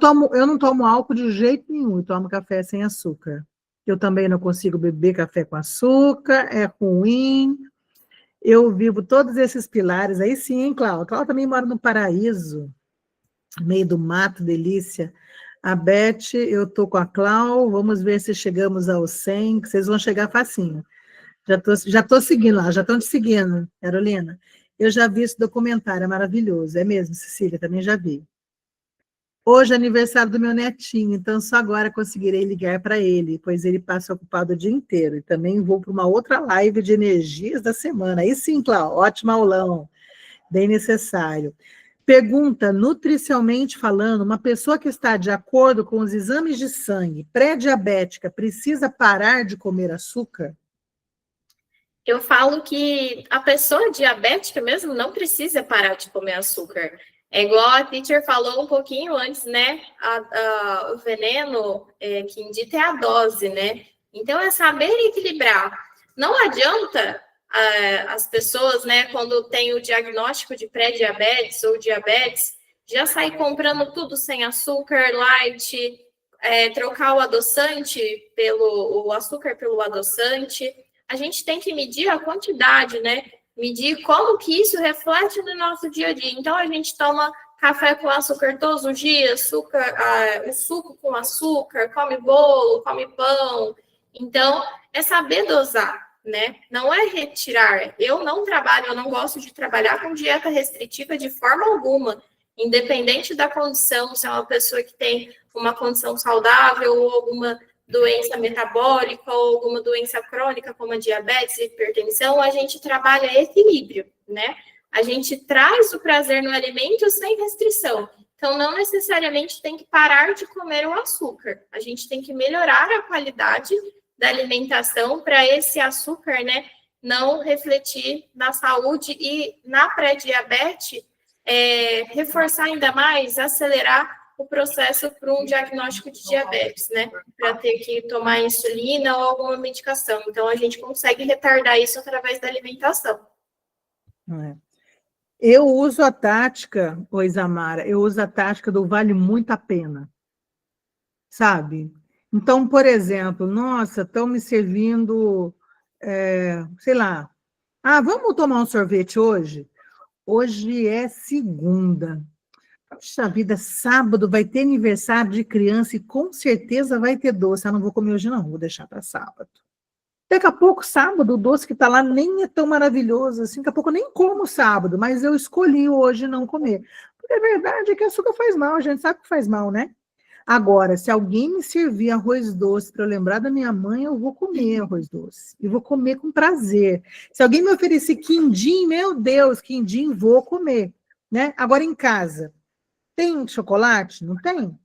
não tomo álcool de jeito nenhum, eu tomo café sem açúcar. Eu também não consigo beber café com açúcar, é ruim. Eu vivo todos esses pilares, aí sim, hein, Cláudia? Cláudia também mora no paraíso, no meio do mato, delícia. A Beth, eu tô com a Cláudia, vamos ver se chegamos aos 100, que vocês vão chegar facinho. Já tô seguindo lá, já estão te seguindo, Carolina. Eu já vi esse documentário, é maravilhoso. É mesmo, Cecília, também já vi. Hoje é aniversário do meu netinho, então só agora conseguirei ligar para ele, pois ele passa ocupado o dia inteiro. E também vou para uma outra live de energias da semana. Aí sim, Cláudio, ótimo aulão, bem necessário. Pergunta, nutricionalmente falando, uma pessoa que está de acordo com os exames de sangue, pré-diabética, precisa parar de comer açúcar? Eu falo que a pessoa diabética mesmo não precisa parar de comer açúcar. É igual a teacher falou um pouquinho antes, né? O veneno que indica é a dose, né? Então, é saber equilibrar. Não adianta as pessoas, né, quando tem o diagnóstico de pré-diabetes ou diabetes, já sair comprando tudo sem açúcar, light, trocar o adoçante o açúcar pelo adoçante. A gente tem que medir a quantidade, né? Medir como que isso reflete no nosso dia a dia. Então, a gente toma café com açúcar todos os dias, o suco com açúcar, come bolo, come pão. Então, é saber dosar, né? Não é retirar. Eu não gosto de trabalhar com dieta restritiva de forma alguma, independente da condição, se é uma pessoa que tem uma condição saudável ou alguma doença metabólica ou alguma doença crônica, como a diabetes e hipertensão, a gente trabalha equilíbrio, né? A gente traz o prazer no alimento sem restrição. Então, não necessariamente tem que parar de comer o açúcar. A gente tem que melhorar a qualidade da alimentação para esse açúcar, né, não refletir na saúde e na pré-diabetes, reforçar ainda mais, acelerar o processo para um diagnóstico de diabetes, né? Para ter que tomar insulina ou alguma medicação. Então, a gente consegue retardar isso através da alimentação. Eu uso a tática, Isamara, eu uso a tática do vale muito a pena, sabe? Então, por exemplo, nossa, estão me servindo, sei lá, vamos tomar um sorvete hoje? Hoje é segunda. Puxa vida, sábado vai ter aniversário de criança e com certeza vai ter doce. Não vou comer hoje não, vou deixar para sábado. Daqui a pouco, sábado, o doce que está lá nem é tão maravilhoso assim. Daqui a pouco eu nem como sábado, mas eu escolhi hoje não comer. Porque a verdade é que açúcar faz mal, a gente sabe que faz mal, né? Agora, se alguém me servir arroz doce para eu lembrar da minha mãe, eu vou comer arroz doce. E vou comer com prazer. Se alguém me oferecer quindim, meu Deus, quindim, vou comer. Né? Agora, em casa, tem chocolate? Não tem.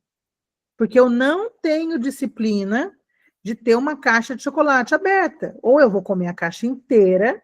Porque eu não tenho disciplina de ter uma caixa de chocolate aberta. Ou eu vou comer a caixa inteira,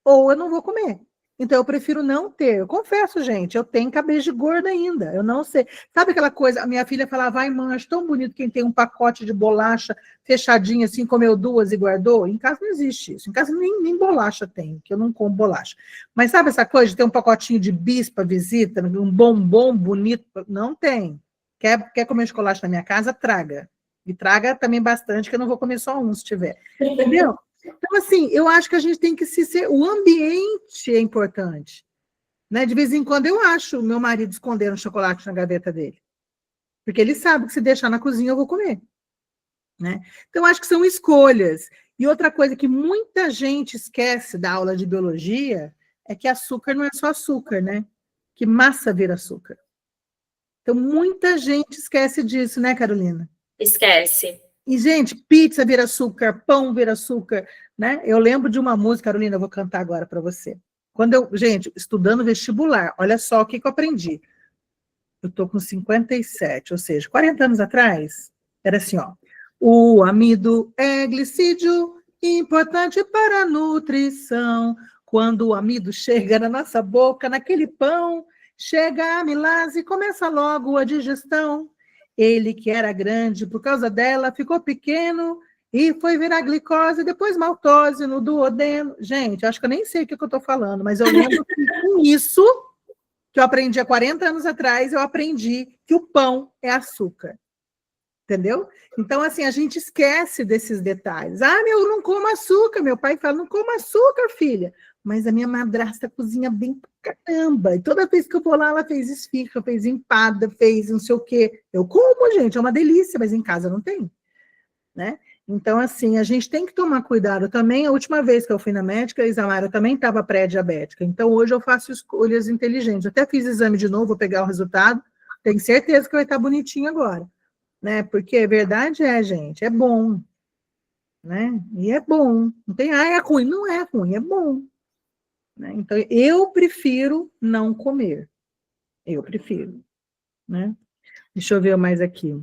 ou eu não vou comer. Então, eu prefiro não ter. Eu confesso, gente, eu tenho cabeça de gorda ainda. Eu não sei. Sabe aquela coisa? A minha filha falava, vai, mãe, acho tão bonito quem tem um pacote de bolacha fechadinho assim, comeu duas e guardou. Em casa não existe isso. Em casa nem bolacha tem, que eu não como bolacha. Mas sabe essa coisa de ter um pacotinho de bis para visita, um bombom bonito? Não tem. Quer comer chocolate na minha casa? Traga. E traga também bastante, que eu não vou comer só um se tiver. Entendeu? Então, assim, eu acho que a gente tem que ser. O ambiente é importante. Né? De vez em quando eu acho o meu marido escondendo chocolate na gaveta dele. Porque ele sabe que se deixar na cozinha eu vou comer. Né? Então, acho que são escolhas. E outra coisa que muita gente esquece da aula de biologia é que açúcar não é só açúcar, né? Que massa vira açúcar. Então, muita gente esquece disso, né, Carolina? Esquece. E, gente, pizza vira açúcar, pão vira açúcar, né? Eu lembro de uma música, Carolina, eu vou cantar agora para você. Gente, estudando vestibular, olha só o que eu aprendi. Eu estou com 57, ou seja, 40 anos atrás, era assim, ó. O amido é glicídio, importante para a nutrição. Quando o amido chega na nossa boca, naquele pão, chega a amilase e começa logo a digestão. Ele, que era grande, por causa dela, ficou pequeno e foi virar glicose, depois maltose no duodeno. Gente, acho que eu nem sei o que eu estou falando, mas eu lembro que com isso, que eu aprendi há 40 anos atrás, eu aprendi que o pão é açúcar. Entendeu? Então, assim, a gente esquece desses detalhes. Eu não como açúcar. Meu pai fala, não como açúcar, filha. Mas a minha madrasta cozinha bem pra caramba. E toda vez que eu vou lá, ela fez esfirra, fez empada, fez não sei o quê. Eu como, gente, é uma delícia, mas em casa não tem. Né? Então, assim, a gente tem que tomar cuidado também. A última vez que eu fui na médica, a Isamara também estava pré-diabética. Então, hoje eu faço escolhas inteligentes. Eu até fiz exame de novo, vou pegar o resultado. Tenho certeza que vai estar bonitinho agora. Né? Porque a verdade gente, é bom. Né? E é bom. Não tem, é ruim. Não é ruim, é bom. Né? Então, eu prefiro não comer. Eu prefiro. Né? Deixa eu ver mais aqui.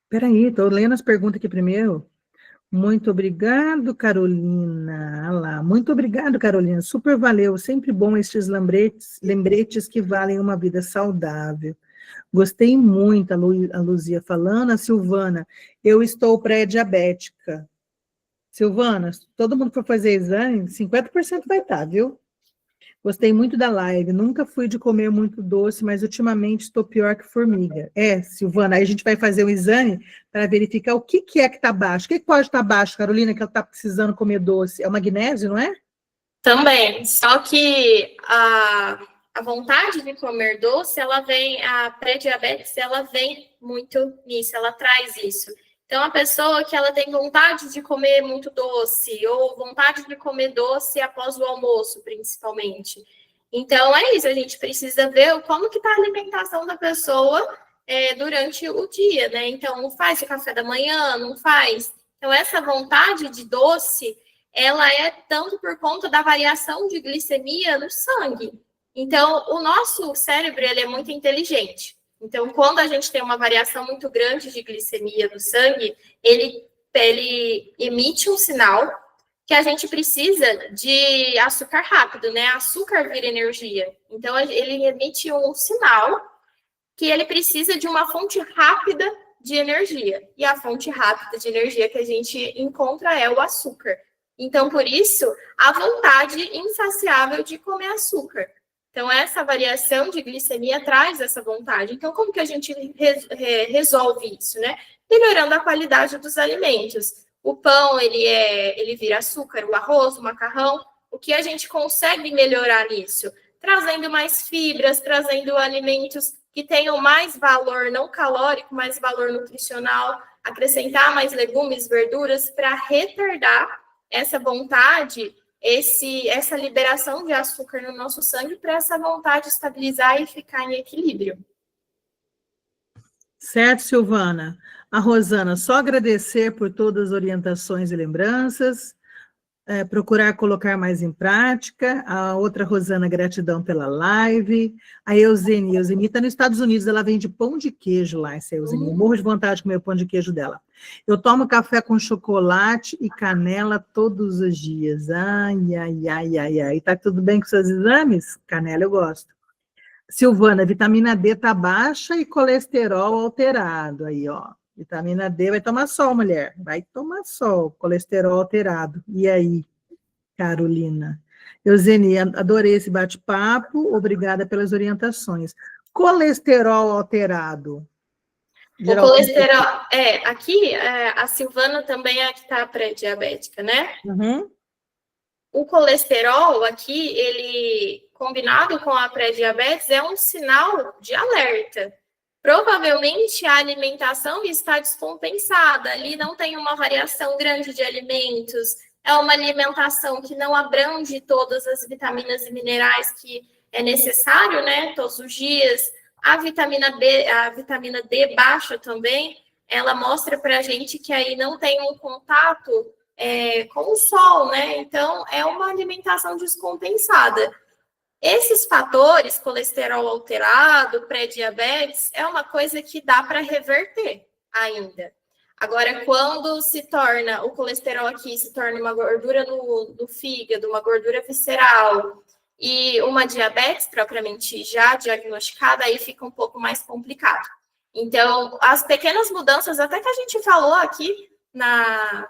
Peraí, estou lendo as perguntas aqui primeiro. Muito obrigado, Carolina. Olha lá. Muito obrigado, Carolina. Super valeu. Sempre bom estes lembretes que valem uma vida saudável. Gostei muito, a Luzia falando. A Silvana, eu estou pré-diabética. Silvana, todo mundo que for fazer exame, 50% vai estar, viu? Gostei muito da live. Nunca fui de comer muito doce, mas ultimamente estou pior que formiga. Silvana, aí a gente vai fazer o exame para verificar o que é que está baixo. O que pode estar baixo, Carolina, que ela está precisando comer doce? É o magnésio, não é? Também, só que a vontade de comer doce, a pré-diabetes, ela vem muito nisso, ela traz isso. Então, a pessoa que ela tem vontade de comer muito doce, ou vontade de comer doce após o almoço, principalmente. Então, é isso, a gente precisa ver como que está a alimentação da pessoa durante o dia, né? Então, faz o café da manhã, não faz? Então, essa vontade de doce, ela é tanto por conta da variação de glicemia no sangue. Então, o nosso cérebro, ele é muito inteligente. Então, quando a gente tem uma variação muito grande de glicemia no sangue, ele emite um sinal que a gente precisa de açúcar rápido, né? Açúcar vira energia. Então, ele emite um sinal que ele precisa de uma fonte rápida de energia. E a fonte rápida de energia que a gente encontra é o açúcar. Então, por isso, a vontade insaciável de comer açúcar. Então, essa variação de glicemia traz essa vontade. Então, como que a gente resolve isso, né? Melhorando a qualidade dos alimentos. O pão, ele vira açúcar, o arroz, o macarrão. O que a gente consegue melhorar nisso? Trazendo mais fibras, trazendo alimentos que tenham mais valor não calórico, mais valor nutricional, acrescentar mais legumes, verduras, para retardar essa vontade, essa liberação de açúcar no nosso sangue, para essa vontade estabilizar e ficar em equilíbrio. Certo, Silvana. A Rosana, só agradecer por todas as orientações e lembranças, procurar colocar mais em prática. A outra Rosana, gratidão pela live. A Euseni está nos Estados Unidos, ela vende pão de queijo lá, essa Euseni. Morro de vontade de comer o pão de queijo dela. Eu tomo café com chocolate e canela todos os dias. Ai, ai, ai, ai, ai. Tá tudo bem com seus exames? Canela eu gosto. Silvana, vitamina D tá baixa e colesterol alterado. Aí, ó. Vitamina D, vai tomar sol, mulher. Vai tomar sol, colesterol alterado. E aí, Carolina? Euseni, adorei esse bate-papo, obrigada pelas orientações. Colesterol alterado. O colesterol, aqui, a Silvana também é que está pré-diabética, né? Uhum. O colesterol aqui, ele, combinado com a pré-diabetes, é um sinal de alerta. Provavelmente a alimentação está descompensada, ali não tem uma variação grande de alimentos, é uma alimentação que não abrange todas as vitaminas e minerais que é necessário, né, todos os dias. A vitamina D baixa também, ela mostra para a gente que aí não tem um contato com o sol, né, então é uma alimentação descompensada. Esses fatores, colesterol alterado, pré-diabetes, é uma coisa que dá para reverter ainda. Agora, quando se torna, o colesterol aqui se torna uma gordura no fígado, uma gordura visceral e uma diabetes propriamente já diagnosticada, aí fica um pouco mais complicado. Então, as pequenas mudanças, até que a gente falou aqui na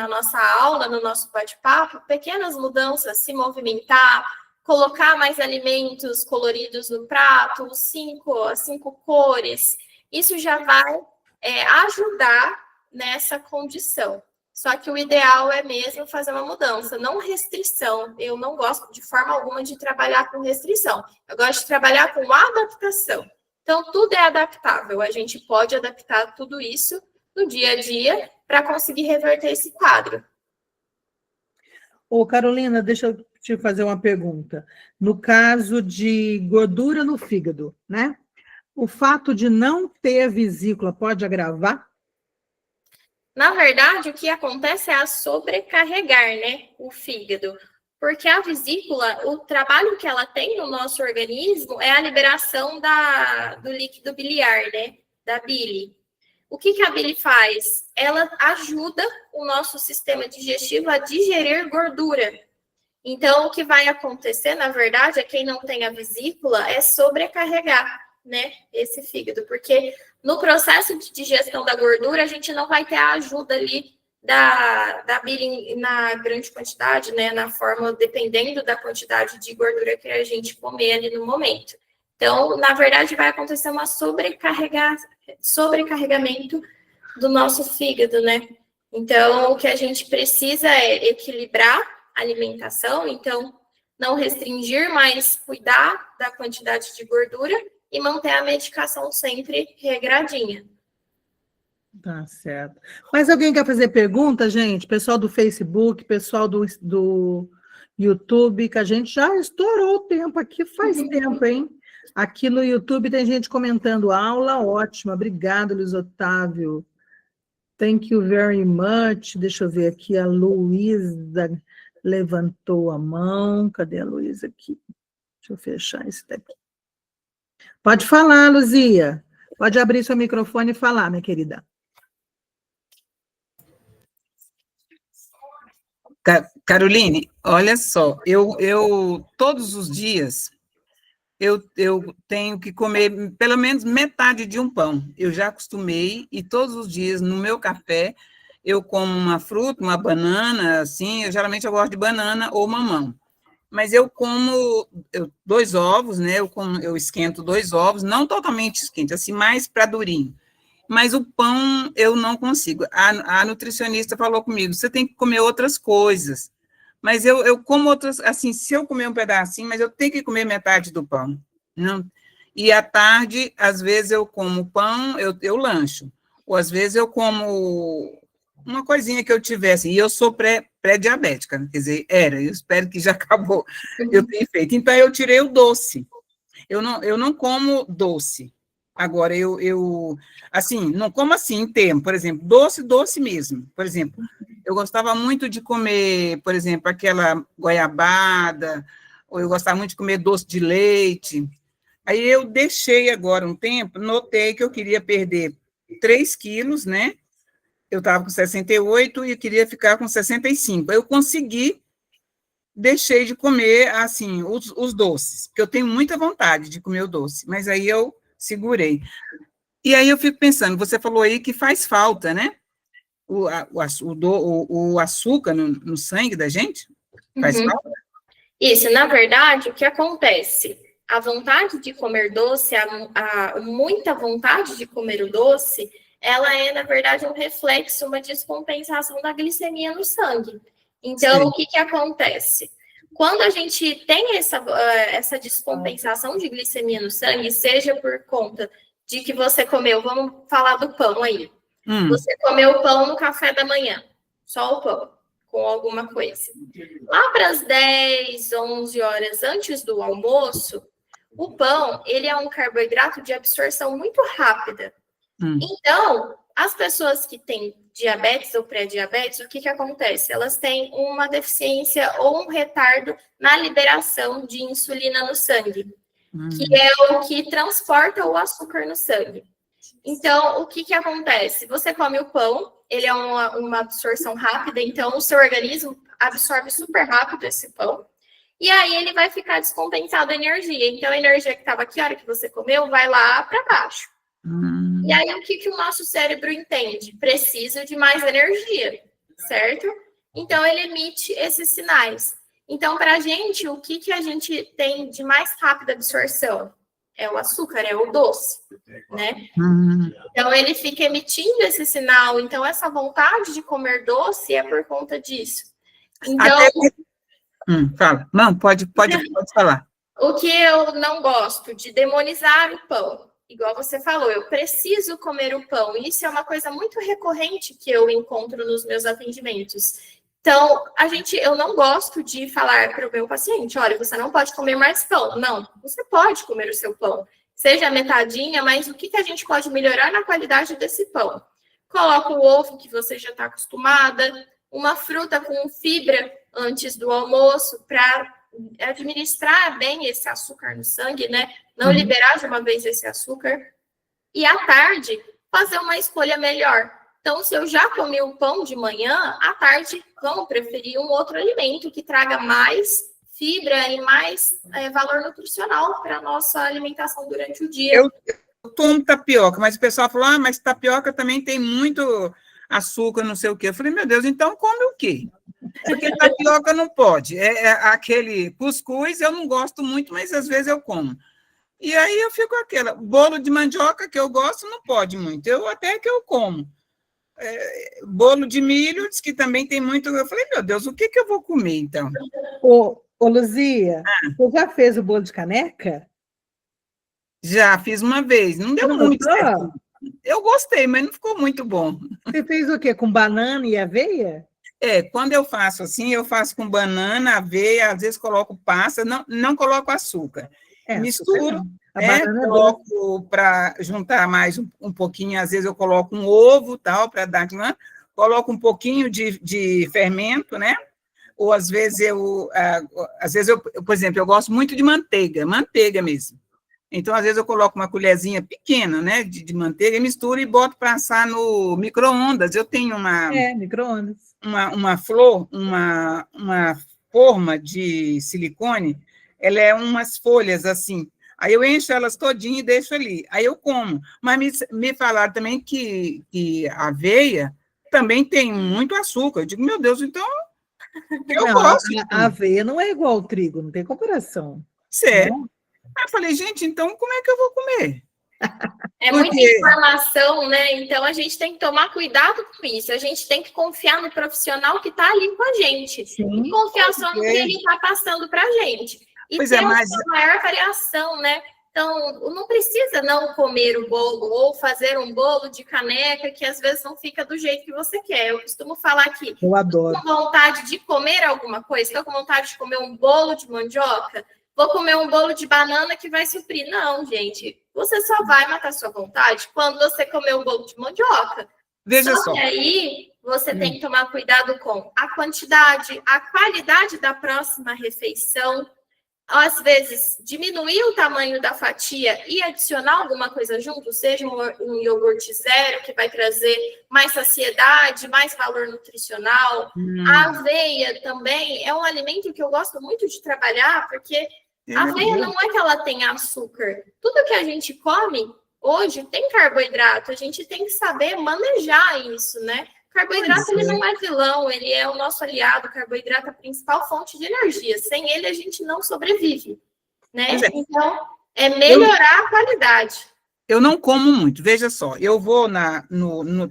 nossa aula, no nosso bate-papo, pequenas mudanças, se movimentar, colocar mais alimentos coloridos no prato, as cinco cores, isso já vai ajudar nessa condição. Só que o ideal é mesmo fazer uma mudança, não restrição. Eu não gosto de forma alguma de trabalhar com restrição. Eu gosto de trabalhar com adaptação. Então, tudo é adaptável. A gente pode adaptar tudo isso no dia a dia para conseguir reverter esse quadro. Ô, Carolina, deixa eu te fazer uma pergunta. No caso de gordura no fígado, né? O fato de não ter vesícula pode agravar? Na verdade, o que acontece é sobrecarregar, né, o fígado. Porque a vesícula, o trabalho que ela tem no nosso organismo é a liberação do líquido biliar, né, da bile. O que a bile faz? Ela ajuda o nosso sistema digestivo a digerir gordura. Então, o que vai acontecer, na verdade, é quem não tem a vesícula é sobrecarregar, né, esse fígado, porque no processo de digestão da gordura, a gente não vai ter a ajuda ali da bile na grande quantidade, né, na forma, dependendo da quantidade de gordura que a gente comer ali no momento. Então, na verdade, vai acontecer uma sobrecarregamento do nosso fígado, né? Então, o que a gente precisa é equilibrar a alimentação, então, não restringir, mas cuidar da quantidade de gordura e manter a medicação sempre regradinha. Tá certo. Mas alguém quer fazer pergunta, gente? Pessoal do Facebook, pessoal do YouTube, que a gente já estourou o tempo aqui faz tempo, hein? Aqui no YouTube tem gente comentando aula ótima. Obrigada, Luiz Otávio. Thank you very much. Deixa eu ver aqui, a Luísa levantou a mão. Cadê a Luísa aqui? Deixa eu fechar esse daqui. Pode falar, Luzia. Pode abrir seu microfone e falar, minha querida. Caroline, olha só, eu todos os dias eu tenho que comer pelo menos metade de um pão. Eu já acostumei, e todos os dias, no meu café, eu como uma fruta, uma banana, assim, geralmente eu gosto de banana ou mamão. Mas eu como 2 ovos, né? Eu esquento 2 ovos, não totalmente esquento, assim, mais para durinho. Mas o pão eu não consigo. A nutricionista falou comigo, você tem que comer outras coisas. Mas eu como outras, assim, se eu comer um pedacinho, mas eu tenho que comer metade do pão. Não. E à tarde, às vezes eu como pão, eu lancho. Ou às vezes eu como uma coisinha que eu tivesse. E eu sou pré-diabética, quer dizer, eu espero que já acabou. Eu tenho feito. Então, eu tirei o doce. Eu não como doce. Agora, assim, não como assim, em termo, por exemplo, doce mesmo. Por exemplo, eu gostava muito de comer, por exemplo, aquela goiabada, ou eu gostava muito de comer doce de leite. Aí eu deixei agora um tempo, notei que eu queria perder 3 quilos, né? Eu estava com 68 e queria ficar com 65. Aí eu consegui, deixei de comer, assim, os doces, porque eu tenho muita vontade de comer o doce, mas aí eu segurei. E aí eu fico pensando, você falou aí que faz falta, né? O açúcar no sangue da gente? Faz Uhum. falta? Isso, na verdade, o que acontece? A vontade de comer doce, muita vontade de comer o doce, ela é, na verdade, um reflexo, uma descompensação da glicemia no sangue. Então, Sim. o que que acontece? Quando a gente tem essa descompensação de glicemia no sangue, seja por conta de que você comeu, vamos falar do pão aí. Você comeu pão no café da manhã, só o pão, com alguma coisa. Lá para as 10, 11 horas antes do almoço, o pão, ele é um carboidrato de absorção muito rápida. Então, as pessoas que têm diabetes ou pré-diabetes, o que que acontece? Elas têm uma deficiência ou um retardo na liberação de insulina no sangue, que é o que transporta o açúcar no sangue. Então, o que que acontece? Você come o pão, ele é uma absorção rápida, então o seu organismo absorve super rápido esse pão, e aí ele vai ficar descompensado a energia. Então, a energia que estava aqui, a hora que você comeu, vai lá para baixo. E aí, o que que o nosso cérebro entende? Precisa de mais energia, certo? Então, ele emite esses sinais. Então, para a gente, o que que a gente tem de mais rápida absorção? É o açúcar, é o doce, né? Então, ele fica emitindo esse sinal. Então, essa vontade de comer doce é por conta disso. Então, fala. Não, pode falar. O que eu não gosto de demonizar o pão. Igual você falou, eu preciso comer o pão. Isso é uma coisa muito recorrente que eu encontro nos meus atendimentos. Então, eu não gosto de falar para o meu paciente, olha, você não pode comer mais pão. Não, você pode comer o seu pão. Seja metadinha, mas o que que a gente pode melhorar na qualidade desse pão? Coloca o ovo que você já está acostumada, uma fruta com fibra antes do almoço para administrar bem esse açúcar no sangue, né? Não liberar de uma vez esse açúcar. E à tarde, fazer uma escolha melhor. Então, se eu já comi o pão de manhã, à tarde, vamos preferir um outro alimento que traga mais fibra e mais valor nutricional para a nossa alimentação durante o dia. Eu tomo tapioca, mas o pessoal falou, mas tapioca também tem muito açúcar, não sei o quê. Eu falei, meu Deus, então come o quê? Porque tapioca não pode. Aquele cuscuz eu não gosto muito, mas às vezes eu como. E aí eu fico aquela. Bolo de mandioca que eu gosto não pode muito. Até que eu como. Bolo de milho, diz que também tem muito. Eu falei, meu Deus, o que eu vou comer, então? Ô, Luzia, você já fez o bolo de caneca? Já fiz uma vez. Não deu muito certo. Eu gostei, mas não ficou muito bom. Você fez o quê? Com banana e aveia? Quando eu faço assim, eu faço com banana, aveia, às vezes coloco passa, não coloco açúcar. Misturo, coloco para juntar mais um pouquinho, às vezes eu coloco um ovo, tal, para dar, coloco um pouquinho de fermento, né? Ou às vezes por exemplo, eu gosto muito de manteiga mesmo. Então, às vezes, eu coloco uma colherzinha pequena, né, de manteiga, misturo e boto para assar no micro-ondas. Eu tenho micro-ondas. Uma forma de silicone, ela é umas folhas assim. Aí eu encho elas todinha e deixo ali. Aí eu como. Mas me falaram também que a aveia também tem muito açúcar. Eu digo, meu Deus, então eu Não, gosto. a aveia não é igual ao trigo, não tem comparação. Né? Sério. Aí eu falei, gente, então como é que eu vou comer? É muita Porque, informação, né? Então a gente tem que tomar cuidado com isso. A gente tem que confiar no profissional que está ali com a gente. Sim. E confiar só no que ele está passando para a gente. E pois ter é, mas uma maior variação, né? Então, não precisa não comer o bolo ou fazer um bolo de caneca que às vezes não fica do jeito que você quer. Eu costumo falar que Eu adoro. com vontade de comer alguma coisa, estou com vontade de comer um bolo de mandioca, vou comer um bolo de banana que vai suprir. Não, gente, você só vai matar sua vontade quando você comer um bolo de mandioca. veja só. Que aí você tem que tomar cuidado com a quantidade, a qualidade da próxima refeição. Às vezes, diminuir o tamanho da fatia e adicionar alguma coisa junto, seja um iogurte zero, que vai trazer mais saciedade, mais valor nutricional. A aveia também é um alimento que eu gosto muito de trabalhar, porque a aveia não é que ela tenha açúcar. Tudo que a gente come hoje tem carboidrato, a gente tem que saber manejar isso, né? Carboidrato, ele não é vilão, ele é o nosso aliado. O carboidrato é a principal fonte de energia. Sem ele, a gente não sobrevive, né? Então, é melhorar a qualidade. Eu não como muito, veja só. Eu vou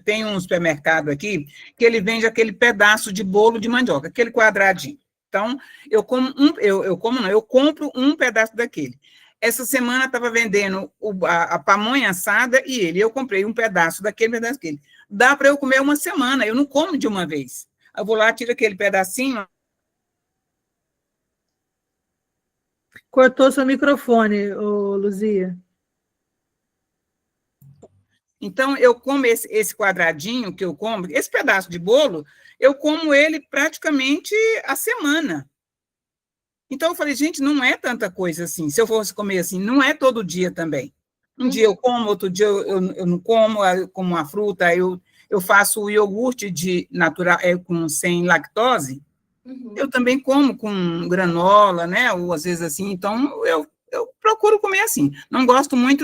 tem um supermercado aqui que ele vende aquele pedaço de bolo de mandioca, aquele quadradinho. Então, eu compro um pedaço daquele. Essa semana estava vendendo a pamonha assada e eu comprei um pedaço daquele. Dá para eu comer uma semana, eu não como de uma vez. Eu vou lá, tiro aquele pedacinho. Cortou seu microfone, ô, Luzia. Então, eu como esse quadradinho que eu como, esse pedaço de bolo, eu como ele praticamente a semana. Então, eu falei, gente, não é tanta coisa assim. Se eu fosse comer assim, não é todo dia também. Um dia eu como, outro dia eu não como, eu como uma fruta, eu faço o iogurte natural, sem lactose, eu também como com granola, né, ou às vezes assim, então eu procuro comer assim. Não gosto muito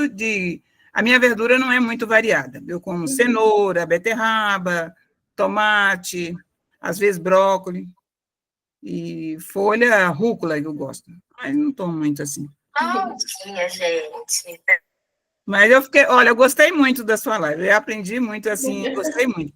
a minha verdura não é muito variada. Eu como cenoura, beterraba, tomate, às vezes brócolis, e folha, rúcula que eu gosto, mas não tomo muito assim. Bom dia, gente. Mas eu gostei muito da sua live, eu aprendi muito, assim, gostei muito,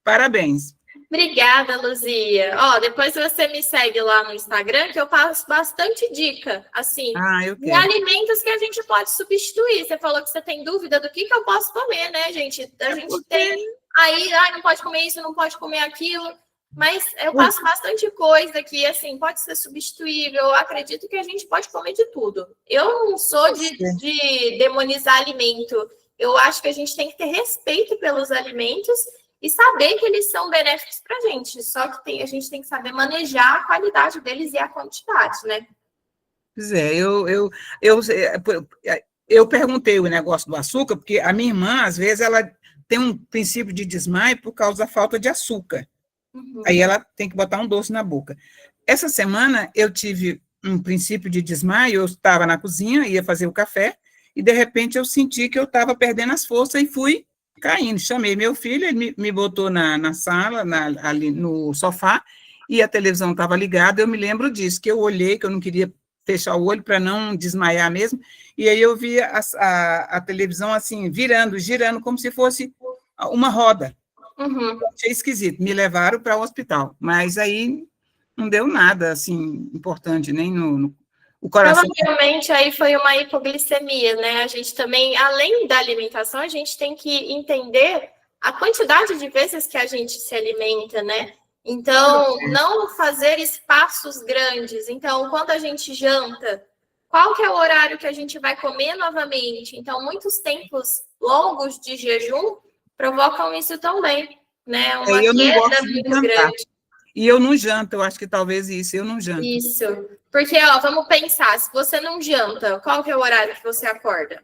parabéns. Obrigada, Luzia. Depois você me segue lá no Instagram, que eu passo bastante dica, assim, de alimentos que a gente pode substituir. Você falou que você tem dúvida do que eu posso comer, né, gente? A gente tem aí, não pode comer isso, não pode comer aquilo. Mas eu passo bastante coisa que, assim, pode ser substituível. Eu acredito que a gente pode comer de tudo. Eu não sou de demonizar alimento. Eu acho que a gente tem que ter respeito pelos alimentos e saber que eles são benéficos para a gente. Só que a gente tem que saber manejar a qualidade deles e a quantidade, né? Pois é, eu perguntei o negócio do açúcar, porque a minha irmã, às vezes, ela tem um princípio de desmaio por causa da falta de açúcar. Aí ela tem que botar um doce na boca. Essa semana eu tive um princípio de desmaio, eu estava na cozinha, ia fazer o café, e de repente eu senti que eu estava perdendo as forças e fui caindo. Chamei meu filho, ele me botou na sala, ali no sofá, e a televisão estava ligada, eu me lembro disso, que eu olhei, que eu não queria fechar o olho para não desmaiar mesmo, e aí eu vi a televisão assim, girando, como se fosse uma roda. Achei esquisito, me levaram para o hospital, mas aí não deu nada, assim, importante, nem no coração. Provavelmente aí foi uma hipoglicemia, né? A gente também, além da alimentação, a gente tem que entender a quantidade de vezes que a gente se alimenta, né? Então, não fazer espaços grandes. Então, quando a gente janta, qual que é o horário que a gente vai comer novamente? Então, muitos tempos longos de jejum provocam isso também, né? Uma queda muito grande. E eu não janto, eu acho que talvez isso, eu não janto. Isso, porque, vamos pensar, se você não janta, qual que é o horário que você acorda?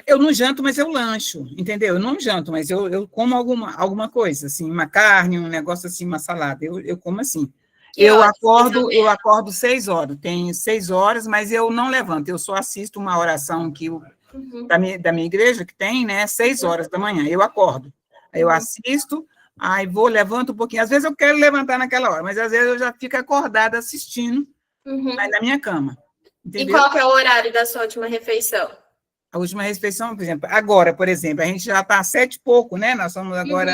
Eu não janto, mas eu lancho, entendeu? Eu não janto, mas eu como alguma coisa, assim, uma carne, um negócio assim, uma salada, eu como assim. Que Eu horas, mais ou acordo, menos? eu acordo 6 horas, tem 6 horas, mas eu não levanto, eu só assisto uma oração que Uhum, da minha igreja, que tem, né, 6 horas da manhã, eu acordo, aí eu uhum, assisto, aí vou, levanto um pouquinho, às vezes eu quero levantar naquela hora, mas às vezes eu já fico acordada assistindo, aí uhum. na minha cama, E entendeu? qual que é o horário da sua última refeição? A última refeição, por exemplo, agora, por exemplo, a gente já está às 7 e pouco, né? Nós somos agora.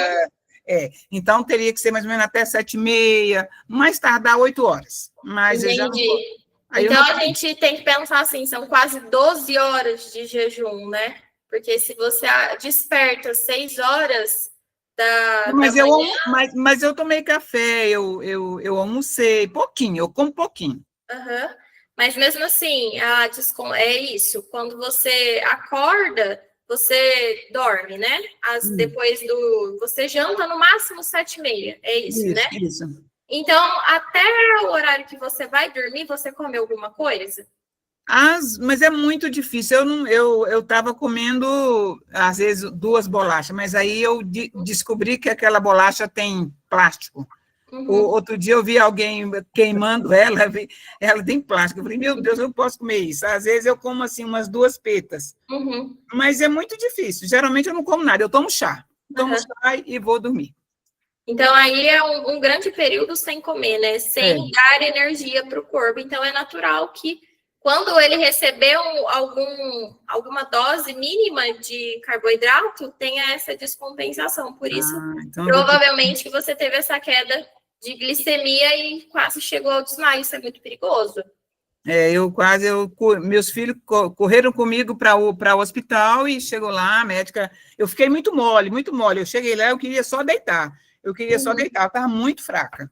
Uhum, Então teria que ser mais ou menos até 7h30, mais tardar 8 horas. Mas eu já não entendi. posso. Aí eu Então, não. a gente tem que pensar assim, são quase 12 horas de jejum, né? Porque se você desperta 6 horas da Mas manhã, mas eu tomei café, eu almocei pouquinho, eu como pouquinho. aham, mas mesmo assim, é isso, quando você acorda, você dorme, né? Hum, Depois você janta no máximo 7h30, é isso, né? isso. Então, até o horário que você vai dormir, você come alguma coisa? Mas é muito difícil. Eu não, eu estava comendo às vezes 2 bolachas, mas aí eu descobri que aquela bolacha tem plástico. Uhum. Outro dia eu vi alguém queimando ela, ela tem plástico. Eu falei, meu Deus, eu não posso comer isso. Às vezes eu como assim umas 2 petas, Uhum. mas é muito difícil. Geralmente eu não como nada, eu tomo chá. Tomo Aham. chá e vou dormir. Então, aí é um grande período sem comer, né? É. Sem dar energia para o corpo. Então, é natural que, quando ele recebeu alguma dose mínima de carboidrato, tenha essa descompensação. Por isso, Então eu vou ter. provavelmente, que você teve essa queda de glicemia e quase chegou ao desmaio. Isso é muito perigoso. Meus filhos correram comigo para o hospital e chegou lá, a médica, eu fiquei muito mole, muito mole. Eu cheguei lá, eu queria só deitar. Uhum, Eu estava muito fraca.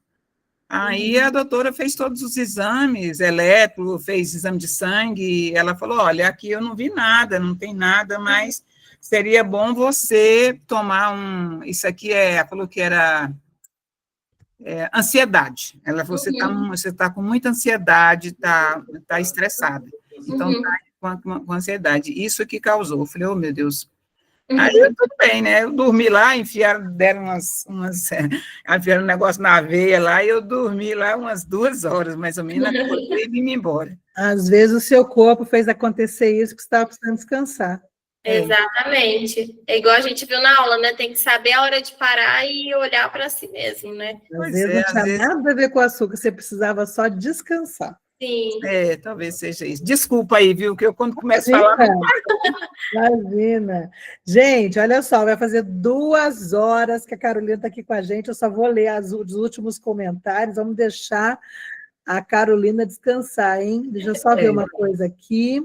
Aí uhum, a doutora fez todos os exames, eletro, fez exame de sangue, ela falou, olha, aqui eu não vi nada, não tem nada, mas seria bom você tomar isso aqui ela falou que era ansiedade. Ela falou, uhum, você tá com muita ansiedade, tá estressada, então tá uhum, com ansiedade. Isso que causou. Eu falei, oh, meu Deus. Aí uhum. tudo bem, né? Eu dormi lá, deram enfiaram um negócio na veia lá, e eu dormi lá umas 2 horas, mais ou menos, acordei e vim embora. Às vezes o seu corpo fez acontecer isso porque você estava precisando descansar. É, Exatamente. É igual a gente viu na aula, né? Tem que saber a hora de parar e olhar para si mesmo, né? Às pois vezes é, não às tinha vezes, nada a ver com o açúcar, você precisava só descansar. Sim. talvez seja isso. Desculpa aí, viu, que eu quando começo a falar, Imagina, imagina. Gente, olha só, vai fazer 2 horas que a Carolina está aqui com a gente. Eu só vou ler os últimos comentários. Vamos deixar a Carolina descansar, hein? Deixa eu só ver é, uma coisa aqui.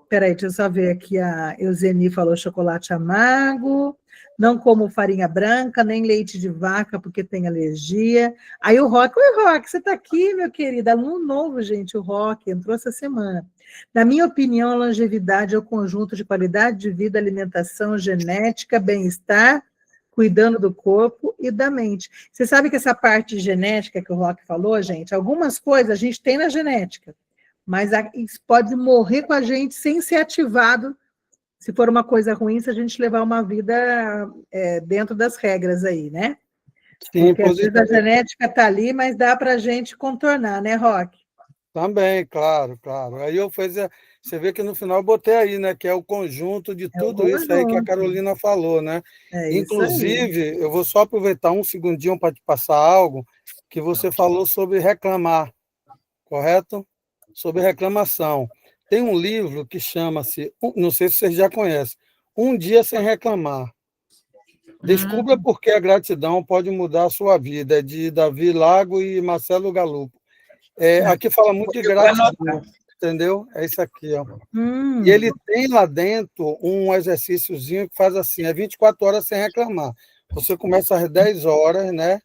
Peraí, deixa eu só ver aqui. A Euseni falou chocolate amargo. Não como farinha branca, nem leite de vaca, porque tem alergia. Aí o Rock, oi, Rock, você está aqui, meu querido? Aluno novo, gente, o Rock, entrou essa semana. Na minha opinião, a longevidade é o conjunto de qualidade de vida, alimentação, genética, bem-estar, cuidando do corpo e da mente. Você sabe que essa parte de genética que o Rock falou, gente, algumas coisas a gente tem na genética, mas isso pode morrer com a gente sem ser ativado, se for uma coisa ruim, se a gente levar uma vida dentro das regras aí, né? Sim, Porque às vezes a positivo. genética está ali, mas dá para a gente contornar, né, Rock? Também, claro, claro. Aí você vê que no final eu botei aí, né, que é o conjunto de É o tudo isso aí que a conjunto, Carolina falou, né? é isso aí. Inclusive, eu vou só aproveitar um segundinho para te passar algo que você falou sobre reclamar, correto? Sobre reclamação. Tem um livro que chama-se, não sei se vocês já conhecem, Um Dia Sem Reclamar. Descubra hum, por que a gratidão pode mudar a sua vida, é de Davi Lago e Marcelo Galupo. Aqui fala muito de eu vou anotar. gratidão, entendeu? É isso aqui, ó. E Hum, ele tem lá dentro um exercíciozinho que faz assim, 24 horas sem reclamar. Você começa às 10 horas, né?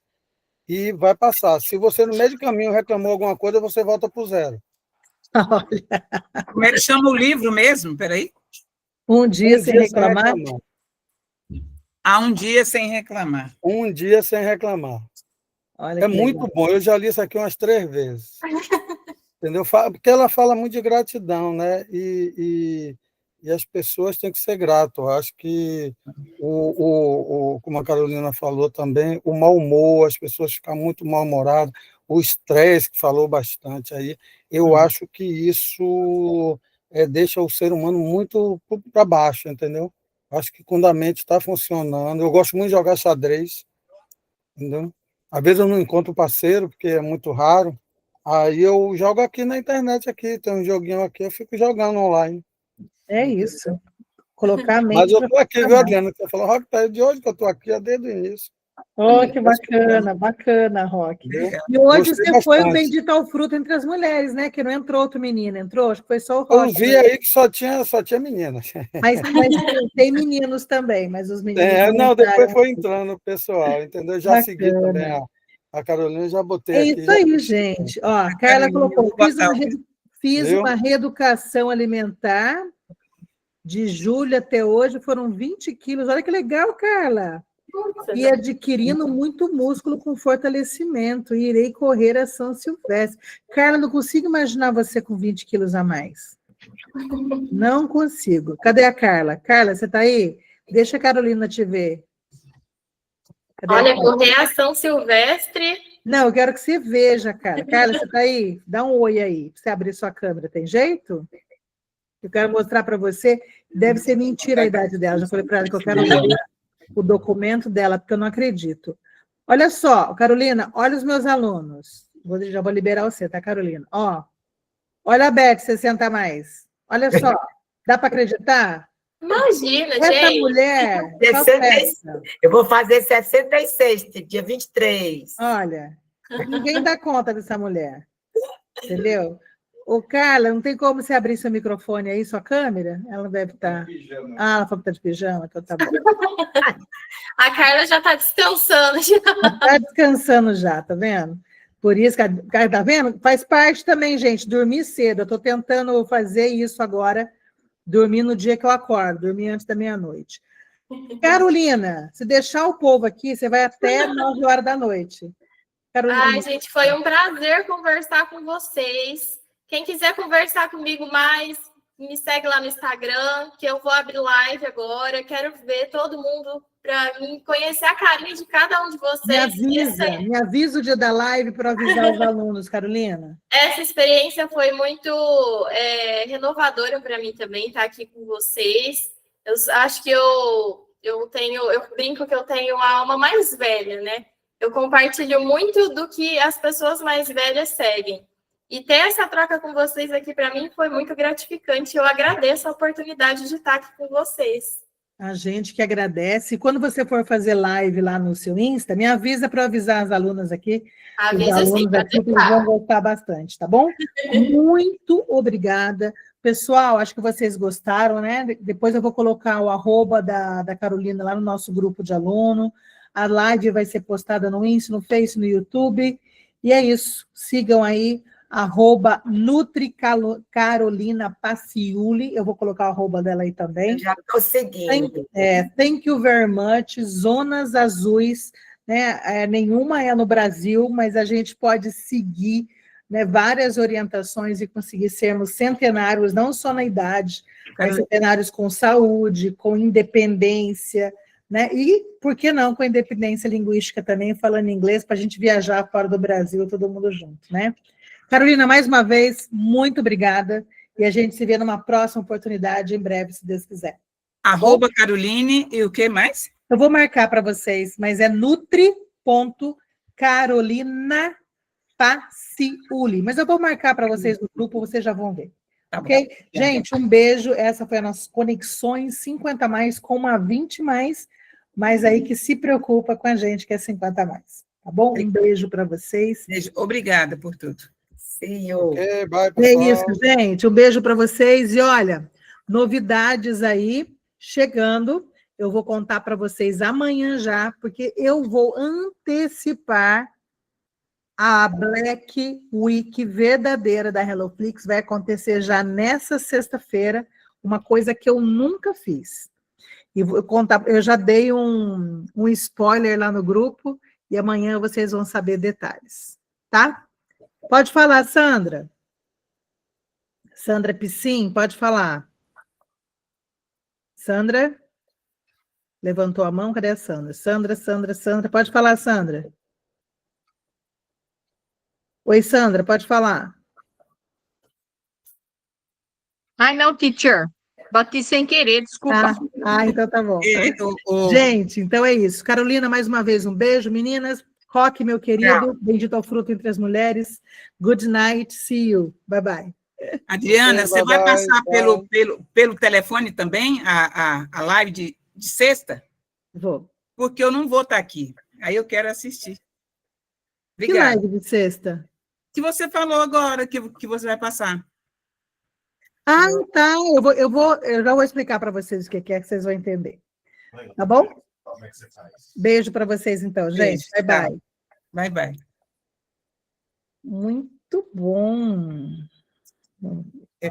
E vai passar. Se você no meio do caminho reclamou alguma coisa, você volta para o zero. olha, Como é que chama o livro mesmo? Peraí. um dia Um sem dia sem reclamar. reclamar. Há um dia sem reclamar. Um dia sem reclamar. Olha É que legal. muito bom. Eu já li isso aqui umas 3 vezes. Entendeu? Porque ela fala muito de gratidão, né? E as pessoas têm que ser gratas. Eu acho que, como a Carolina falou também, o mau humor, as pessoas ficam muito mal-humoradas, o estresse, que falou bastante aí, eu acho que isso deixa o ser humano muito para baixo, entendeu? Acho que quando a mente está funcionando, eu gosto muito de jogar xadrez, entendeu? Às vezes eu não encontro parceiro, porque é muito raro, aí eu jogo aqui na internet, aqui, tem um joguinho aqui, eu fico jogando online. É isso. Colocar a Mas mente eu para estou aqui, viu, funcionar. Adriana? Você falou, Rock, tá de hoje que eu estou aqui, é desde o início. Oh, que bacana, bacana, Roque. Viu? E hoje Gostei você foi o bastante. bendito ao fruto entre as mulheres, né? Que não entrou outro menino, entrou? Acho que foi só o Eu Roque. vi aí que só tinha meninas. Mas tem meninos também, mas os meninos não Não, depois entraram. foi entrando o pessoal, entendeu? Já segui também Bacana. a Carolina, já botei É aqui, isso já aí, curti, gente. Ó, a A Carla Carolina, eu colocou, vou botar fiz viu? uma reeducação alimentar de julho até hoje, foram 20 quilos. Olha que legal, Carla. E adquirindo muito músculo com fortalecimento. E irei correr a São Silvestre. Carla, não consigo imaginar você com 20 quilos a mais. Não consigo. Cadê a Carla? Carla, você está aí? Deixa a Carolina te ver. Cadê a Olha, Carla? correr a São Silvestre. Não, eu quero que você veja, cara. Carla, você está aí? Dá um oi aí, para você abrir sua câmera. Tem jeito? Eu quero mostrar para você. Deve ser mentira a idade dela. Já falei para ela que eu quero ver o documento dela, porque eu não acredito. Olha só, Carolina, olha os meus alunos. Já vou liberar você, tá, Carolina? Ó, olha a Beth, 60 a mais. Olha só, dá para acreditar? Imagina, Essa gente. mulher só 60, festa. eu vou fazer 66, dia 23. Olha, ninguém dá conta dessa mulher, entendeu? Ô, Carla, não tem como você abrir seu microfone aí, sua câmera? Ela deve estar... Ah, ela falou que está de pijama, então tá bom. A Carla já está descansando. Está descansando já, tá vendo? Por isso, que, tá vendo? Faz parte também, gente, dormir cedo. Eu estou tentando fazer isso agora, dormir no dia que eu acordo, dormir antes da meia-noite. Carolina, se deixar o povo aqui, você vai até 9 horas da noite. Carolina. Ai, gente, foi um prazer conversar com vocês. Quem quiser conversar comigo mais, me segue lá no Instagram, que eu vou abrir live agora. Quero ver todo mundo para mim conhecer a carinha de cada um de vocês. Me avisa o dia da live para avisar os alunos, Carolina. Essa experiência foi muito renovadora para mim também, estar aqui com vocês. Eu acho que eu brinco que eu tenho a alma mais velha, né? Eu compartilho muito do que as pessoas mais velhas seguem. E ter essa troca com vocês aqui, para mim, foi muito gratificante. Eu agradeço a oportunidade de estar aqui com vocês. A gente que agradece. E quando você for fazer live lá no seu Insta, me avisa para avisar as alunas aqui. Os alunos aqui que eles vão gostar bastante, tá bom? Muito obrigada. Pessoal, acho que vocês gostaram, né? Depois eu vou colocar o @, da Carolina lá no nosso grupo de aluno. A live vai ser postada no Insta, no Face, no YouTube. E é isso. Sigam aí. @NutriCarolina Paciuli, eu vou colocar o @ dela aí também. Eu já estou seguindo. Thank you very much. Zonas Azuis, né? Nenhuma é no Brasil, mas a gente pode seguir, né, várias orientações e conseguir sermos centenários, não só na idade, mas centenários com saúde, com independência, né? E, por que não, com independência linguística também, falando inglês, para a gente viajar fora do Brasil, todo mundo junto, né? Carolina, mais uma vez, muito obrigada. E a gente se vê numa próxima oportunidade, em breve, se Deus quiser. @Caroline e o que mais? Eu vou marcar para vocês, mas é nutri.carolinapaciuli. Mas eu vou marcar para vocês no grupo, vocês já vão ver. Tá ok? bom. Gente, um beijo. Essa foi a nossa Conexões 50 mais com uma 20 mais, mas aí que se preocupa com a gente, que é 50 mais. Tá bom? Um beijo para vocês. Beijo. Obrigada por tudo. See you. Okay, bye, É pessoal. isso, gente. Um beijo para vocês. E olha, novidades aí chegando. Eu vou contar para vocês amanhã já, porque eu vou antecipar a Black Week verdadeira da HelloFlix. Vai acontecer já nessa sexta-feira, uma coisa que eu nunca fiz. E vou contar, eu já dei um spoiler lá no grupo, e amanhã vocês vão saber detalhes, tá? Pode falar, Sandra. Sandra Piscin, pode falar. Sandra? Levantou a mão, cadê a Sandra? Sandra, pode falar, Sandra. Oi, Sandra, pode falar. Ai, não, teacher. Bati sem querer, desculpa. Então tá bom. É, Gente, então é isso. Carolina, mais uma vez, um beijo, meninas. Roque, meu querido, bendito ao fruto entre as mulheres. Good night, see you. Bye, bye. Adriana, você vai Bye-bye, passar tchau. pelo telefone também a live de sexta? Vou. Porque eu não vou estar aqui. Aí eu quero assistir. Que Obrigada. live de sexta? Que você falou agora que você vai passar. Tá. Eu já vou explicar para vocês o que é que vocês vão entender. Tá bom? Beijo para vocês, então, gente. Beijo, Bye, tchau. bye. Bye, bye. Muito bom. É.